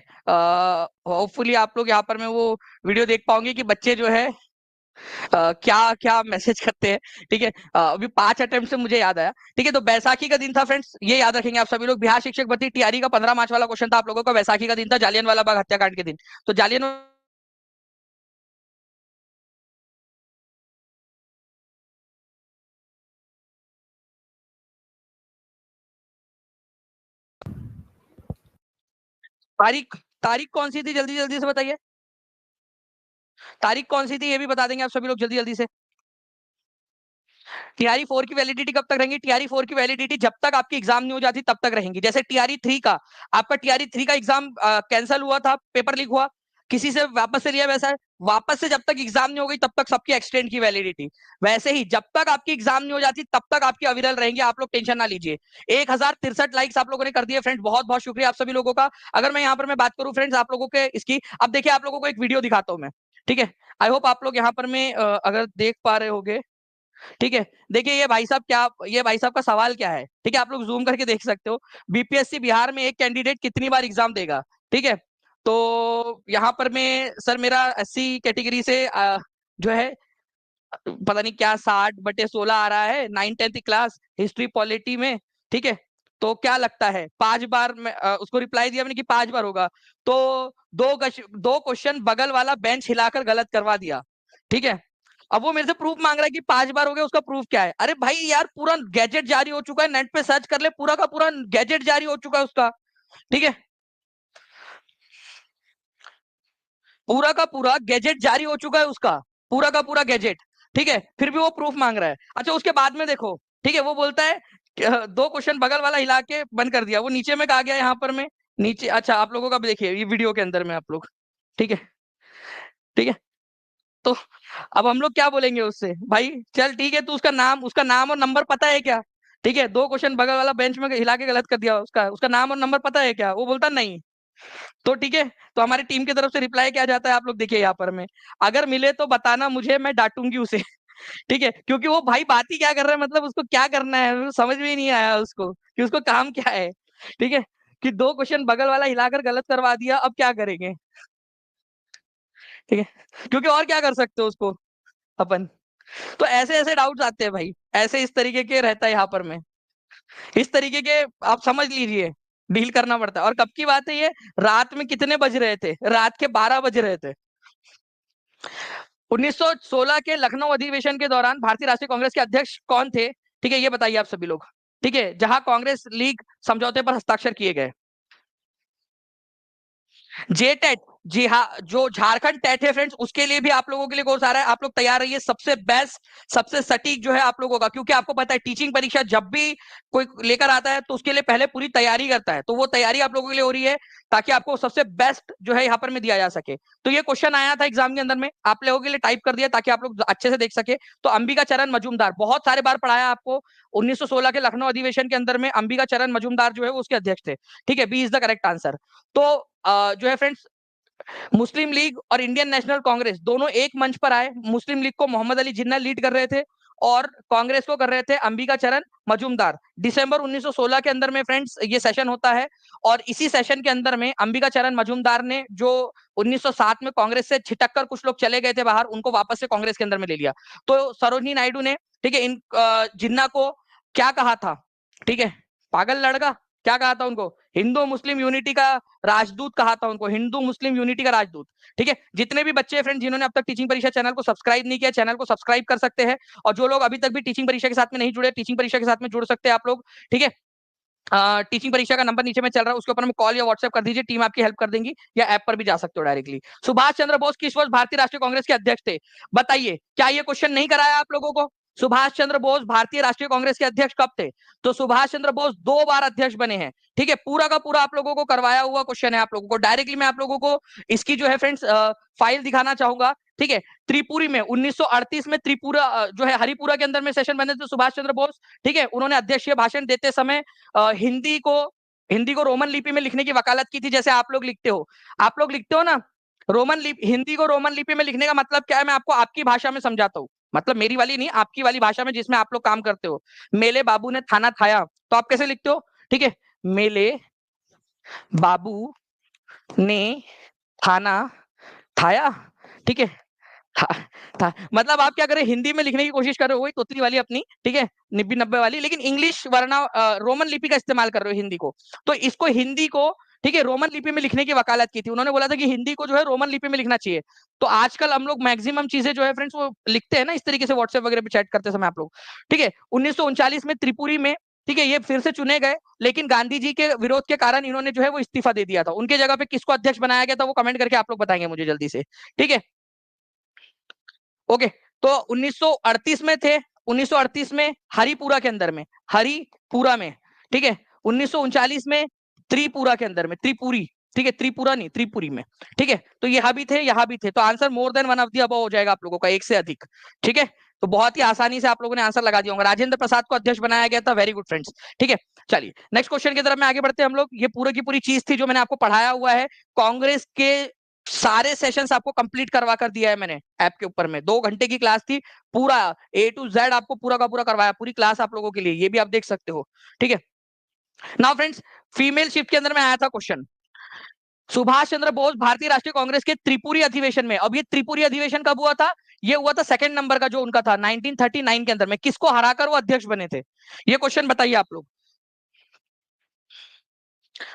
Speaker 1: होपफुली आप लोग यहाँ पर मैं वो वीडियो देख पाओगे कि बच्चे जो है क्या क्या मैसेज करते हैं, ठीक है। अभी 5 अटेम्प्ट से मुझे याद आया, ठीक है। तो बैसाखी का दिन था फ्रेंड्स, ये याद रखेंगे आप सभी लोग। बिहार शिक्षक भर्ती टीआरई का 15 मार्च वाला क्वेश्चन था आप लोगों का, बैसाखी का दिन था, जालियनवाला बाग हत्याकांड के दिन। तो जालियन तारीख तारीख कौन सी थी, जल्दी जल्दी से बताइए। तारीख कौन सी थी ये भी बता देंगे आप सभी लोग जल्दी जल्दी से। टीआरई 4 की वैलिडिटी कब तक रहेंगी? टीआरई 4 की वैलिडिटी जब तक आपकी एग्जाम नहीं हो जाती तब तक रहेंगी। जैसे टीआरई 3 का, आपका टीआरई 3 का एग्जाम कैंसिल हुआ था, पेपर लीक हुआ, किसी से वापस से लिया, वैसा है वापस से जब तक एग्जाम नहीं हो गई तब तक सबकी एक्सटेंड की वैलिडिटी। वैसे ही जब तक आपकी एग्जाम नहीं हो जाती तब तक आपकी अविरल रहेंगे, आप लोग टेंशन ना लीजिए। 1063 लाइक्स आप लोगों ने कर दिए फ्रेंड्स, बहुत बहुत शुक्रिया आप सभी लोगों का। अगर मैं यहाँ पर मैं बात करूं फ्रेंड्स आप लोगों के इसकी, अब देखिए आप लोगों को एक वीडियो दिखाता हूं मैं, ठीक है। आई होप आप लोग यहाँ पर मैं अगर देख पा रहे होगे, ठीक है। देखिए ये भाई साहब क्या, ये भाई साहब का सवाल क्या है, ठीक है, आप लोग जूम करके देख सकते हो। बीपीएससी बिहार में एक कैंडिडेट कितनी बार एग्जाम देगा, ठीक है। तो यहाँ पर मैं सर मेरा एससी कैटेगरी से जो है पता नहीं क्या 60/16 आ रहा है, 9th-10th क्लास हिस्ट्री पॉलिटी में, ठीक है। तो क्या लगता है 5 बार में उसको रिप्लाई दिया मैंने कि 5 बार होगा। तो दो क्वेश्चन बगल वाला बेंच हिलाकर गलत करवा दिया, ठीक है। अब वो मेरे से प्रूफ मांग रहा है कि 5 बार हो गया, उसका प्रूफ क्या है? अरे भाई यार पूरा गैजेट जारी हो चुका है, नेट पे सर्च कर ले, पूरा का पूरा गैजेट जारी हो चुका है उसका, ठीक है। पूरा का पूरा गैजेट जारी हो चुका है उसका, पूरा का पूरा गैजेट, ठीक है। फिर भी वो प्रूफ मांग रहा है। अच्छा उसके बाद में देखो, ठीक है, वो बोलता है कि, दो क्वेश्चन बगल वाला हिला के बंद कर दिया, वो नीचे में कहा गया यहाँ पर में नीचे। अच्छा आप लोगों का भी देखिए ये वीडियो के अंदर में आप लोग, ठीक है, ठीक है। तो अब हम लोग क्या बोलेंगे उससे, भाई चल ठीक है, तू उसका नाम और नंबर पता है क्या? ठीक है, दो क्वेश्चन बगल वाला बेंच में हिला के गलत कर दिया, उसका नाम और नंबर पता है क्या? वो बोलता नहीं। तो ठीक है, तो हमारी टीम की तरफ से रिप्लाई क्या जाता है आप लोग देखिए यहाँ पर में, अगर मिले तो बताना मुझे, मैं डांटूंगी उसे। ठीक है, क्योंकि वो भाई बात ही क्या कर रहा है, मतलब उसको क्या करना है वो समझ में ही नहीं आया उसको कि उसको काम क्या है। ठीक है, कि 2 क्वेश्चन बगल वाला हिलाकर गलत करवा दिया, अब क्या करेंगे? ठीक है, क्योंकि और क्या कर सकते हो उसको अपन। तो ऐसे-ऐसे डाउट्स आते हैं भाई, ऐसे इस तरीके के रहता है यहाँ पर में। इस तरीके के आप समझ लीजिए, डील करना पड़ता है। और कब की बात है ये? रात में कितने बज रहे थे? रात के 12 बज रहे थे। 1916 के लखनऊ अधिवेशन के दौरान भारतीय राष्ट्रीय कांग्रेस के अध्यक्ष कौन थे? ठीक है, ये बताइए आप सभी लोग। ठीक है, जहां कांग्रेस लीग समझौते पर हस्ताक्षर किए गए। जेटेट, जी हाँ, जो झारखंड टेट है फ्रेंड्स, उसके लिए भी आप लोगों के लिए कोर्स आ रहा है। आप लोग तैयार रहिए, सबसे बेस्ट, सबसे सटीक जो है आप लोगों का, क्योंकि आपको पता है टीचिंग परीक्षा जब भी कोई लेकर आता है तो उसके लिए पहले पूरी तैयारी करता है, तो वो तैयारी आप लोगों के लिए हो रही है ताकि आपको सबसे बेस्ट जो है यहाँ पर में दिया जा सके। तो ये क्वेश्चन आया था एग्जाम के अंदर में, आप लोगों के लिए टाइप कर दिया ताकि आप लोग अच्छे से देख सके। तो अंबिका चरण मजूमदार, बहुत सारे बार पढ़ाया आपको। 1916 के लखनऊ अधिवेशन के अंदर में अंबिका चरण मजूमदार जो है वो उसके अध्यक्ष थे। ठीक है, B is the correct answer. तो जो है फ्रेंड्स, मुस्लिम लीग और इंडियन नेशनल कांग्रेस दोनों एक मंच पर आए। मुस्लिम लीग को मोहम्मद अली जिन्ना लीड कर रहे थे और कांग्रेस को कर रहे थे अंबिका चरण मजूमदार। दिसंबर 1916 के अंदर में फ्रेंड्स ये सेशन होता है, और इसी सेशन के अंदर में अंबिका चरण मजूमदार ने, जो 1907 में कांग्रेस से छिटक कर कुछ लोग चले गए थे बाहर, उनको वापस से कांग्रेस के अंदर में ले लिया। तो सरोजनी नायडू ने, ठीक है, इन जिन्ना को क्या कहा था? ठीक है, पागल लड़का, क्या कहा था उनको? हिंदू मुस्लिम यूनिटी का राजदूत कहा था उनको, हिंदू मुस्लिम यूनिटी का राजदूत। ठीक है, जितने भी बच्चे फ्रेंड जिन्होंने अब तक टीचिंग परीक्षा चैनल को सब्सक्राइब नहीं किया, चैनल को सब्सक्राइब कर सकते हैं। और जो लोग अभी तक भी टीचिंग परीक्षा के साथ में नहीं जुड़े, टीचिंग परीक्षा के साथ में जुड़ सकते हैं आप लोग। ठीक है, टीचिंग परीक्षा का नंबर नीचे में चल रहा है, उसके ऊपर में कॉल या व्हाट्सएप कर दीजिए, टीम आपकी हेल्प कर देंगी, या ऐप पर भी जा सकते हो डायरेक्टली। सुभाष चंद्र बोस किस वर्ष भारतीय राष्ट्रीय कांग्रेस के अध्यक्ष थे? बताइए, क्या ये क्वेश्चन नहीं कराया आप लोगों को? सुभाष चंद्र बोस भारतीय राष्ट्रीय कांग्रेस के अध्यक्ष कब थे? तो सुभाष चंद्र बोस 2 बार अध्यक्ष बने हैं। ठीक है, पूरा का पूरा आप लोगों को करवाया हुआ क्वेश्चन है आप लोगों को। डायरेक्टली मैं आप लोगों को इसकी जो है फ्रेंड्स फाइल दिखाना चाहूंगा। ठीक है, त्रिपुरी में 1938 में त्रिपुरा जो है हरिपुरा के अंदर में सेशन बने थे सुभाष चंद्र बोस। ठीक है, उन्होंने अध्यक्षीय भाषण देते समय हिंदी को रोमन लिपि में लिखने की वकालत की थी, जैसे आप लोग लिखते हो। आप लोग लिखते हो ना रोमन लिपि, हिंदी को रोमन लिपि में लिखने का मतलब क्या है, मैं आपको आपकी भाषा में समझाता हूँ। मतलब मेरी वाली नहीं, आपकी वाली भाषा में जिसमें आप लोग काम करते हो। मेले बाबू ने थाना थाया, तो आप कैसे लिखते हो? ठीक है, मेले बाबू ने थाना थाया। ठीक है, था, मतलब आप क्या करें, हिंदी में लिखने की कोशिश कर रहे हो, वही तोतली वाली अपनी, ठीक है, 90-90 वाली, लेकिन इंग्लिश वरना रोमन लिपि का इस्तेमाल कर रहे हो हिंदी को। तो इसको हिंदी को, ठीक है, रोमन लिपि में लिखने की वकालत की थी। उन्होंने बोला था कि हिंदी को जो है रोमन लिपि में लिखना चाहिए। तो आजकल हम लोग मैक्सिमम चीजें जो है फ्रेंड्स वो लिखते हैं ना इस तरीके से, व्हाट्सएप वगैरह पे चैट करते समय आप लोग। ठीक है, 1939 में त्रिपुरी में, ठीक है, ये फिर से चुने गए, लेकिन गांधी जी के विरोध के कारण इन्होंने जो है वो इस्तीफा दे दिया था। उनके जगह पे किसको अध्यक्ष बनाया गया था, वो कमेंट करके आप लोग बताएंगे मुझे जल्दी से। ठीक है, ओके। तो 1938 में थे, 1938 में हरिपुरा के अंदर में, हरिपुरा में। ठीक है, 1939 में त्रिपुरा के अंदर में, त्रिपुरी, ठीक है, त्रिपुरा नहीं त्रिपुरी में। ठीक है, तो यहाँ भी थे, यहाँ भी थे, तो answer more than one of the above हो जाएगा आप लोगों का, एक से अधिक। ठीक है, तो बहुत ही आसानी से आप लोगों ने आंसर लगा दिया होगा। राजेंद्र प्रसाद को अध्यक्ष बनाया गया था, वेरी गुड फ्रेंड्स। ठीक है, चलिए नेक्स्ट क्वेश्चन की तरफ में आगे बढ़ते हैं हम लोग। ये पूरी की पूरी चीज थी जो मैंने आपको पढ़ाया हुआ है। कांग्रेस के सारे सेशंस आपको कंप्लीट करवा कर दिया है मैंने ऐप के ऊपर में। 2 घंटे की क्लास थी, पूरा ए टू जेड आपको पूरा का पूरा करवाया, पूरी क्लास आप लोगों के लिए, ये भी आप देख सकते हो। ठीक है, नाउ फ्रेंड्स, फीमेल शिफ्ट के अंदर में आया था क्वेश्चन। सुभाष चंद्र बोस भारतीय राष्ट्रीय कांग्रेस के त्रिपुरी अधिवेशन में, अब ये त्रिपुरी अधिवेशन कब हुआ था? ये हुआ था सेकंड नंबर का जो उनका था 1939 के अंदर में। किसको हराकर वो अध्यक्ष बने थे? ये क्वेश्चन बताइए आप लोग,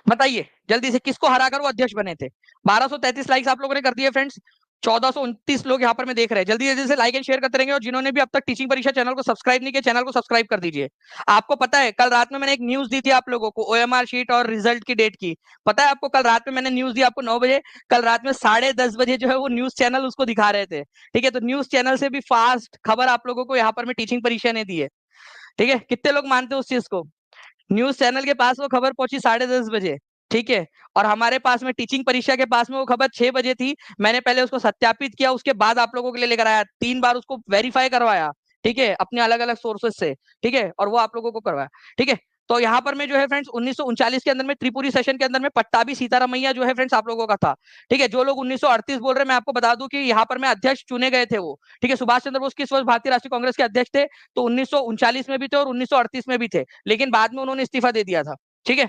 Speaker 1: बताइए जल्दी से, किसको हराकर वो अध्यक्ष बने थे? 1233 लाइक्स आप लोगों ने कर दिए फ्रेंड्स, 1429 लोग यहाँ पर मैं देख रहे हैं। जल्दी जल्दी से लाइक एंड शेयर करते रहेंगे, और जिन्होंने भी अब तक टीचिंग परीक्षा चैनल को सब्सक्राइब नहीं किया, चैनल को सब्सक्राइब कर दीजिए। आपको पता है कल रात में मैंने एक न्यूज दी थी आप लोगों को, ओएमआर शीट और रिजल्ट की डेट की। पता है आपको, कल रात में मैंने न्यूज दी आपको 9 बजे, कल रात में 10:30 बजे जो है वो न्यूज चैनल उसको दिखा रहे थे। ठीक है, तो न्यूज चैनल से भी फास्ट खबर आप लोगों को यहाँ पर मैं टीचिंग परीक्षा ने दी है। ठीक है, कितने लोग मानते हो उस चीज को? न्यूज चैनल के पास वो खबर पहुंची 10:30 बजे। ठीक है, और हमारे पास में टीचिंग परीक्षा के पास में वो खबर 6 बजे थी। मैंने पहले उसको सत्यापित किया, उसके बाद आप लोगों के लिए लेकर आया, 3 बार उसको वेरीफाई करवाया। ठीक है, अपने अलग अलग सोर्सेस से। ठीक है, और वो आप लोगों को करवाया। ठीक है, तो यहाँ पर में जो है फ्रेंड्स 1939 के अंदर में त्रिपुरी सेशन के अंदर में पट्टाभी सीतारामैया जो है फ्रेंड्स आप लोगों का था। ठीक है, जो लोग 1938 बोल रहे हैं, मैं आपको बता दूं कि यहाँ पर में अध्यक्ष चुने गए थे वो। ठीक है, सुभाष चंद्र बोस किस वर्ष भारतीय राष्ट्रीय कांग्रेस के अध्यक्ष थे? तो 1939 में भी थे और 1938 में भी थे, लेकिन बाद में उन्होंने इस्तीफा दे दिया था। ठीक है,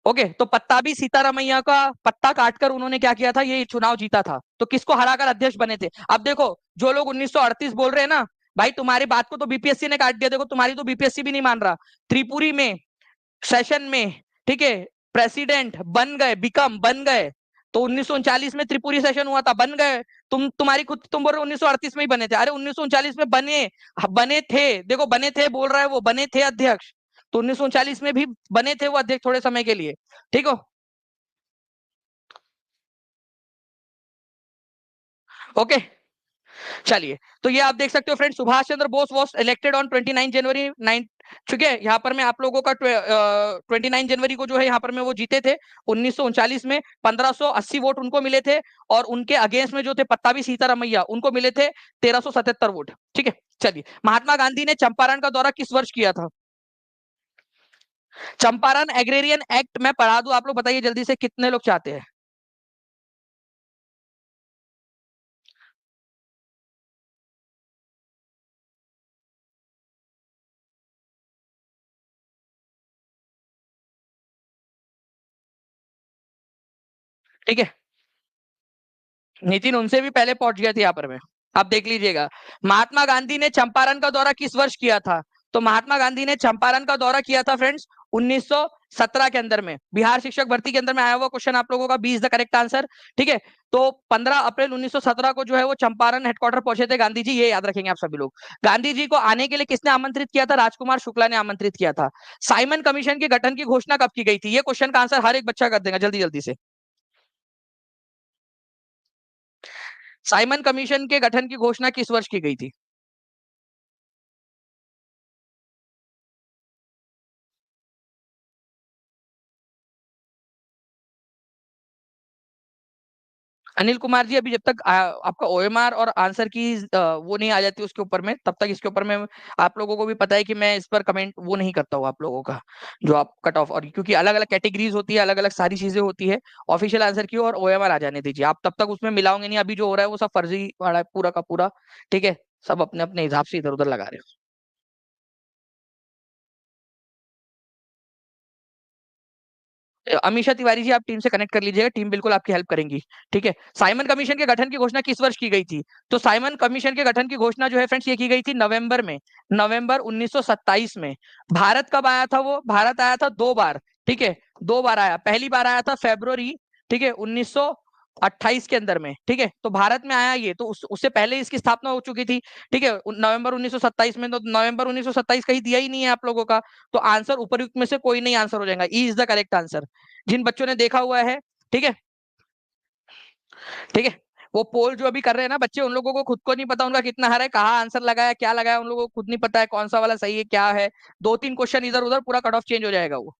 Speaker 1: ओके। तो पट्टाभी सीतारामैया का पट्टा काटकर उन्होंने क्या किया था, ये चुनाव जीता था। तो किसको हराकर अध्यक्ष बने थे? अब देखो, जो लोग 1938 बोल रहे हैं ना, भाई तुम्हारी बात को तो बीपीएससी ने काट दिया। देखो, तुम्हारी तो बीपीएससी भी नहीं मान रहा। त्रिपुरी में सेशन में, ठीक है, प्रेसिडेंट बन गए, बिकम बन गए। तो 1939 में त्रिपुरी सेशन हुआ था, बन गए। तुम्हारी खुद तुम बोल रहे हो 1938 में ही बने थे। अरे 1939 में बने, बने थे। देखो, बने थे बोल रहा है वो, बने थे अध्यक्ष। तो 1939 में भी बने थे वो अध्यक्ष थोड़े समय के लिए। ठीक हो, ओके। चलिए, तो ये आप देख सकते हो friend, Subhash Chandra Bose was elected on 29 जनवरी 9। ठीक है, यहाँ पर मैं आप लोगों का 29 जनवरी को जो है यहाँ पर में वो जीते थे 1939 में। 1580 वोट उनको मिले थे, और उनके अगेंस्ट में जो थे पट्टाभी सीतारामैया, उनको मिले थे 1377 वोट। ठीक है, चलिए। महात्मा गांधी ने चंपारण का दौरा किस वर्ष किया था? चंपारण एग्रेरियन एक्ट मैं पढ़ा दूं, आप लोग बताइए जल्दी से, कितने लोग चाहते हैं? ठीक है, नितिन उनसे भी पहले पहुंच गया था यहाँ पर में। आप देख लीजिएगा, महात्मा गांधी ने चंपारण का दौरा किस वर्ष किया था? तो महात्मा गांधी ने चंपारण का दौरा किया था फ्रेंड्स 1917 के अंदर में। बिहार शिक्षक भर्ती के अंदर में आया हुआ क्वेश्चन आप लोगों का, 20 द करेक्ट आंसर। ठीक है, तो 15 अप्रैल 1917 को जो है वो चंपारण हेडक्वार्टर पहुंचे थे गांधी जी, ये याद रखेंगे आप सभी लोग। गांधी जी को आने के लिए किसने आमंत्रित किया था? राजकुमार शुक्ला ने आमंत्रित किया था। साइमन कमीशन के गठन की घोषणा कब की गई थी? ये क्वेश्चन का आंसर हर एक बच्चा कर देगा जल्दी जल्दी से। साइमन कमीशन के गठन की घोषणा किस वर्ष की गई थी? अनिल कुमार जी, अभी जब तक आपका ओएमआर और आंसर की वो नहीं आ जाती उसके ऊपर में, तब तक इसके ऊपर में आप लोगों को भी पता है कि मैं इस पर कमेंट वो नहीं करता हूँ आप लोगों का, जो आप कट ऑफ, और क्योंकि अलग अलग कैटेगरीज होती है, अलग अलग सारी चीजें होती है। ऑफिशियल आंसर की और ओएमआर आ जाने दीजिए आप, तब तक उसमें मिलाओगे नहीं। अभी जो हो रहा है वो सब फर्जी वाला है पूरा का पूरा। ठीक है, सब अपने अपने हिसाब से इधर उधर लगा रहे हो। अमीषा तिवारी जी, आप टीम से कनेक्ट कर लीजिएगा, टीम बिल्कुल आपकी हेल्प करेंगी। ठीक है, साइमन कमीशन के गठन की घोषणा किस वर्ष की गई थी? तो साइमन कमीशन के गठन की घोषणा जो है फ्रेंड्स, ये की गई थी नवंबर में, नवंबर 1927 में। भारत कब आया था वो? भारत आया था 2 बार। ठीक है, 2 बार आया। पहली बार आया था फेब्रुवरी, ठीक है, 1928 के अंदर में। ठीक है, तो भारत में आया ये, तो उससे पहले इसकी स्थापना हो चुकी थी। ठीक है, नवंबर 1927 में। तो नवंबर 1927 कहीं दिया ही नहीं है आप लोगों का। तो आंसर उपरयुक्त में से कोई नहीं आंसर हो जाएगा, E is the correct answer. जिन बच्चों ने देखा हुआ है, ठीक है, ठीक है, वो पोल जो अभी कर रहे हैं ना बच्चे, उन लोगों को खुद को नहीं पता उनका कितना हारा है, कहाँ आंसर लगाया, क्या लगाया, उन लोगों को खुद नहीं पता है कौन सा वाला सही है क्या है। 2-3 क्वेश्चन इधर उधर, पूरा कट ऑफ चेंज हो जाएगा वो।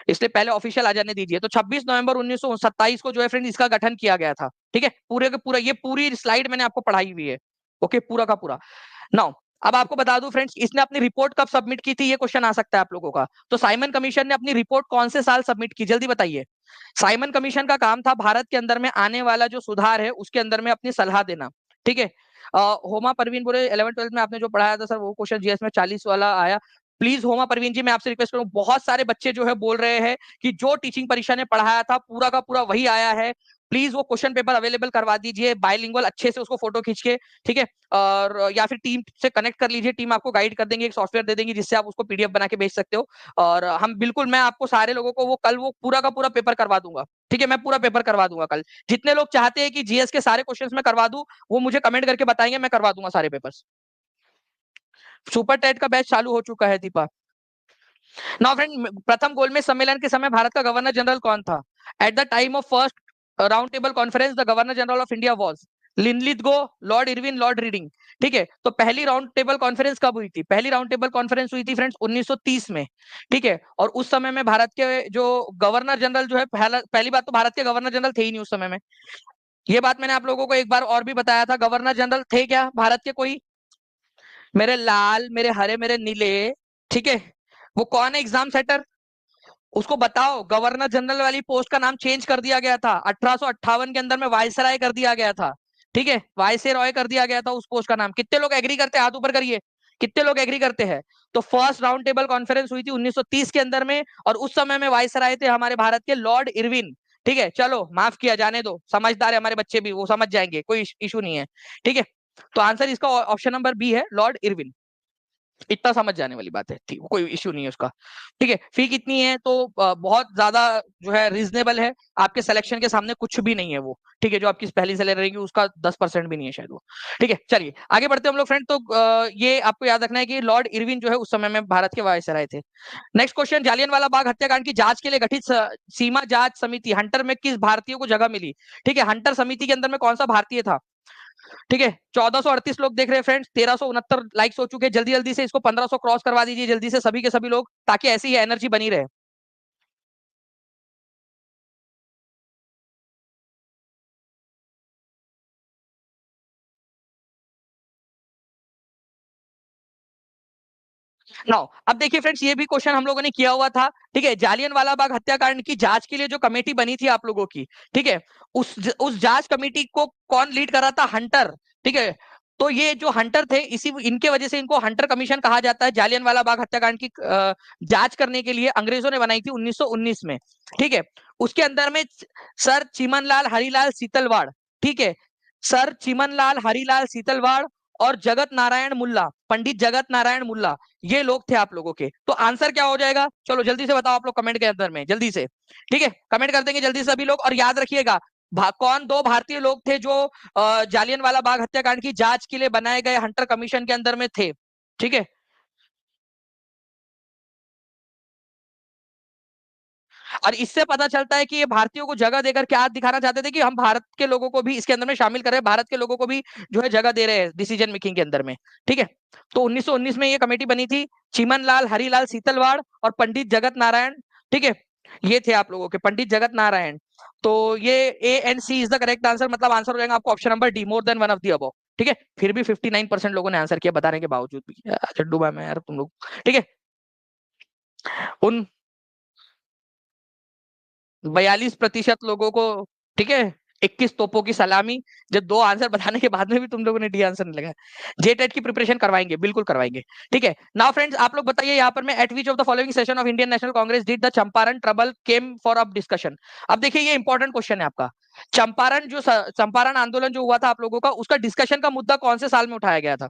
Speaker 1: इसलिए पहले ऑफिशियल आ जाने दीजिए। तो 26 नवंबर 1927 को जो है फ्रेंड इसका गठन किया गया था। ठीक है, पूरे का पूरा, ये पूरी स्लाइड मैंने आपको पढ़ाई हुई है। ओके, पूरा का पूरा। नाउ, अब आपको बता दूं फ्रेंड्स, इसने अपनी रिपोर्ट कब सबमिट की थी, ये क्वेश्चन आ सकता है आप लोगों का। तो साइमन कमीशन ने अपनी रिपोर्ट कौन से साल सबमिट की, जल्दी बताइए। साइमन कमीशन का काम था भारत के अंदर में आने वाला जो सुधार है उसके अंदर में अपनी सलाह देना। ठीक है, होमा परवीन बोले 11th 12th में आपने जो पढ़ाया था सर, वो क्वेश्चन जीएस में 40 वाला आया। प्लीज होमा परवीन जी, मैं आपसे रिक्वेस्ट करूं, बहुत सारे बच्चे जो है बोल रहे हैं कि जो टीचिंग परीक्षा ने पढ़ाया था पूरा का पूरा वही आया है। प्लीज वो क्वेश्चन पेपर अवेलेबल करवा दीजिए बायलिंगुअल अच्छे से, उसको फोटो खींच के। ठीक है, और या फिर टीम से कनेक्ट कर लीजिए, टीम आपको गाइड कर देंगे, एक सॉफ्टवेयर दे देंगे जिससे आप उसको पीडीएफ बना के भेज सकते हो। और हम बिल्कुल, मैं आपको सारे लोगों को वो कल वो पूरा का पूरा पेपर करवा दूंगा। ठीक है, मैं पूरा पेपर करवा दूंगा कल। जितने लोग चाहते हैं कि जीएस के सारे क्वेश्चंस मैं करवा दूं, वो मुझे कमेंट करके बताएंगे, मैं करवा दूंगा सारे पेपर्स। सुपर टेट का बैच चालू हो चुका है दीपा। नाउ फ्रेंड, प्रथम गोलमेज सम्मेलन के समय भारत का गवर्नर जनरल कौन था? At the time of first round table conference the governor general of India was Linlithgow, Lord Irwin, Lord Reading. ठीक है, तो पहली राउंड टेबल कॉन्फ्रेंस कब हुई थी? पहली राउंड टेबल कॉन्फ्रेंस हुई थी फ्रेंड्स 1930 में। ठीक है, और उस समय में भारत के जो गवर्नर जनरल जो है, पहली बात तो भारत के गवर्नर जनरल थे ही नहीं उस समय में। ये बात मैंने आप लोगों को एक बार और भी बताया था, गवर्नर जनरल थे क्या भारत के कोई? मेरे लाल, मेरे हरे, मेरे नीले, ठीक है, वो कौन है एग्जाम सेटर, उसको बताओ। गवर्नर जनरल वाली पोस्ट का नाम चेंज कर दिया गया था, 1858 के अंदर में वायसराय कर दिया गया था। ठीक है, वायसराय कर दिया गया था उस पोस्ट का नाम। कितने लोग एग्री करते हैं, हाथ ऊपर करिए, कितने लोग एग्री करते हैं। तो फर्स्ट राउंड टेबल कॉन्फ्रेंस हुई थी 1930 के अंदर में, और उस समय में वायसराय थे हमारे भारत के लॉर्ड इरविन। ठीक है, चलो माफ किया, जाने दो, समझदार है हमारे बच्चे भी, वो समझ जाएंगे, कोई इशू नहीं है। ठीक है, तो आंसर इसका ऑप्शन नंबर बी है, लॉर्ड इरविन। इतना समझ जाने वाली बात है, ठीक, कोई इश्यू नहीं है उसका। ठीक है, फी कितनी है, तो बहुत ज्यादा जो है रीजनेबल है, आपके सिलेक्शन के सामने कुछ भी नहीं है वो। ठीक है, जो आपकी पहली सैलरी रहेगी उसका 10% भी नहीं है शायद वो। ठीक है, चलिए आगे बढ़ते हैं हम लोग फ्रेंड। तो ये आपको याद रखना है कि लॉर्ड इरविन जो है उस समय में भारत के वायसराय थे। नेक्स्ट क्वेश्चन, जालियनवाला बाग हत्याकांड की जांच के लिए गठित सीमा जांच समिति हंटर में किस भारतीय को जगह मिली। ठीक है, हंटर समिति के अंदर में कौन सा भारतीय था। ठीक है, 1438 लोग देख रहे हैं फ्रेंड्स, 1369 लाइक्स हो चुके हैं। जल्दी जल्दी से इसको 1500 क्रॉस करवा दीजिए जल्दी से सभी के सभी लोग, ताकि ऐसी ही एनर्जी बनी रहे। नाउ अब देखिए फ्रेंड्स, ये भी क्वेश्चन हम लोगों ने किया हुआ था। ठीक है, जालियनवाला बाग हत्याकांड की जांच के लिए जो कमेटी बनी थी आप लोगों की, ठीक है, उस जांच कमेटी को कौन लीड कर रहा था, हंटर। ठीक है, तो ये जो हंटर थे, इसी इनके वजह से इनको हंटर कमीशन कहा जाता है। जालियनवाला बाग हत्याकांड की जांच करने के लिए अंग्रेजों ने बनाई थी 1919 में। ठीक है, उसके अंदर में सर चिमनलाल हरिलाल सीतलवाड़, ठीक है, सर चिमनलाल हरिलाल सीतलवाड़ और जगत नारायण मुल्ला, पंडित जगत नारायण मुल्ला, ये लोग थे आप लोगों के। तो आंसर क्या हो जाएगा, चलो जल्दी से बताओ आप लोग कमेंट के अंदर में जल्दी से। ठीक है, कमेंट कर देंगे जल्दी से सभी लोग। और याद रखिएगा, कौन दो भारतीय लोग थे जो जालियनवाला बाग हत्याकांड की जांच के लिए बनाए गए हंटर कमीशन के अंदर में थे। ठीक है, और इससे पता चलता है कि ये भारतीयों को जगह देकर क्या दिखाना चाहते थे, कि हम भारत के लोगों को भी इसके अंदर में शामिल कर रहे हैं, भारत के लोगों को भी जो है जगह दे रहे हैं डिसीजन मेकिंग के अंदर में। ठीक है, तो 1919 में ये कमेटी बनी थी, चिमनलाल हरिलाल सीतलवाड़ और पंडित जगत नारायण। ठीक है, ये थे आप लोगों के पंडित जगत नारायण। तो ये A and C is the correct answer, मतलब आंसर हो जाएगा आपको option number D, more than one of the above. ठीक है, फिर भी 59% लोगों ने आंसर किया बताने के बावजूद भी, चड्डू मैं यार तुम लोग। ठीक है, उन 42% लोगों को, ठीक है, 21 तोपों की सलामी, जब दो आंसर बताने के बाद में भी तुम लोगों ने डी आंसर नहीं लगा। जेटेट की प्रिपरेशन करवाएंगे, बिल्कुल करवाएंगे। ठीक है, नाउ फ्रेंड्स आप लोग बताइए यहाँ पर, मैं eight which of the following session of Indian National Congress did the Champaran trouble came for up discussion. अब देखिए ये इंपॉर्टेंट क्वेश्चन है आपका। चंपारण आंदोलन जो हुआ था आप लोगों का, उसका डिस्कशन का मुद्दा कौन से साल में उठाया गया था।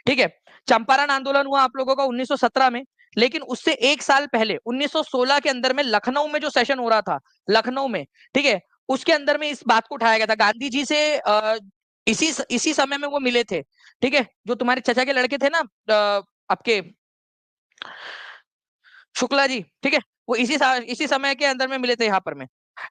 Speaker 1: ठीक है, चंपारण आंदोलन हुआ आप लोगों का 1917 में, लेकिन उससे एक साल पहले 1916 के अंदर में लखनऊ में जो सेशन हो रहा था, लखनऊ में, ठीक है, उसके अंदर में इस बात को उठाया गया था। गांधी जी से इसी इसी समय में वो मिले थे। ठीक है, जो तुम्हारे चचा के लड़के थे ना, आपके शुक्ला जी, ठीक है, वो इसी समय के अंदर में मिले थे यहाँ पर में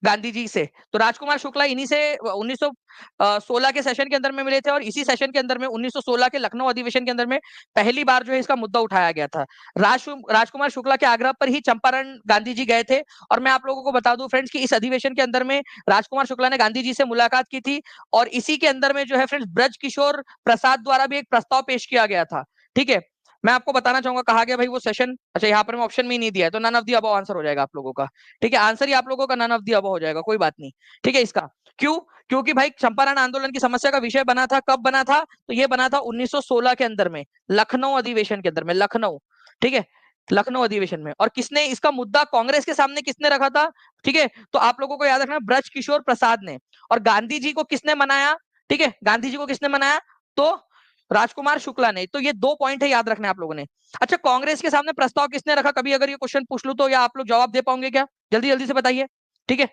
Speaker 1: गांधी जी से। तो राजकुमार शुक्ला इन्हीं से 1916 के सेशन के अंदर में मिले थे, और इसी सेशन के अंदर में 1916 के लखनऊ अधिवेशन के अंदर में पहली बार जो है इसका मुद्दा उठाया गया था। राजकुमार शुक्ला के आग्रह पर ही चंपारण गांधी जी गए थे। और मैं आप लोगों को बता दूं फ्रेंड्स कि इस अधिवेशन के अंदर में राजकुमार शुक्ला ने गांधी जी से मुलाकात की थी, और इसी के अंदर में जो है फ्रेंड्स ब्रज किशोर प्रसाद द्वारा भी एक प्रस्ताव पेश किया गया था। ठीक है, मैं आपको बताना चाहूंगा, कहा गया भाई वो सेशन, अच्छा यहाँ पर मैं ऑप्शन में ही नहीं दिया है, तो none of the above answer हो जाएगा आप लोगों का। ठीक है, आंसर ही आप लोगों का नन ऑफ दी अबव हो जाएगा, कोई बात नहीं। ठीक है, इसका क्यों, क्योंकि भाई चंपारण आंदोलन की समस्या का विषय बना था, कब बना था, तो ये बना था 1916 के अंदर में, लखनऊ अधिवेशन के अंदर में, लखनऊ। ठीक है, लखनऊ अधिवेशन में। और किसने इसका मुद्दा कांग्रेस के सामने किसने रखा था। ठीक है, तो आप लोगों को याद रखना, ब्रज किशोर प्रसाद ने। और गांधी जी को किसने मनाया, ठीक है, गांधी जी को किसने मनाया, तो राजकुमार शुक्ला ने। तो ये दो पॉइंट है, याद रखने आप लोगों ने। अच्छा, कांग्रेस के सामने प्रस्ताव किसने रखा, कभी अगर ये क्वेश्चन पूछ लू तो, या आप लोग जवाब दे पाओगे क्या, जल्दी जल्दी से बताइए। ठीक है,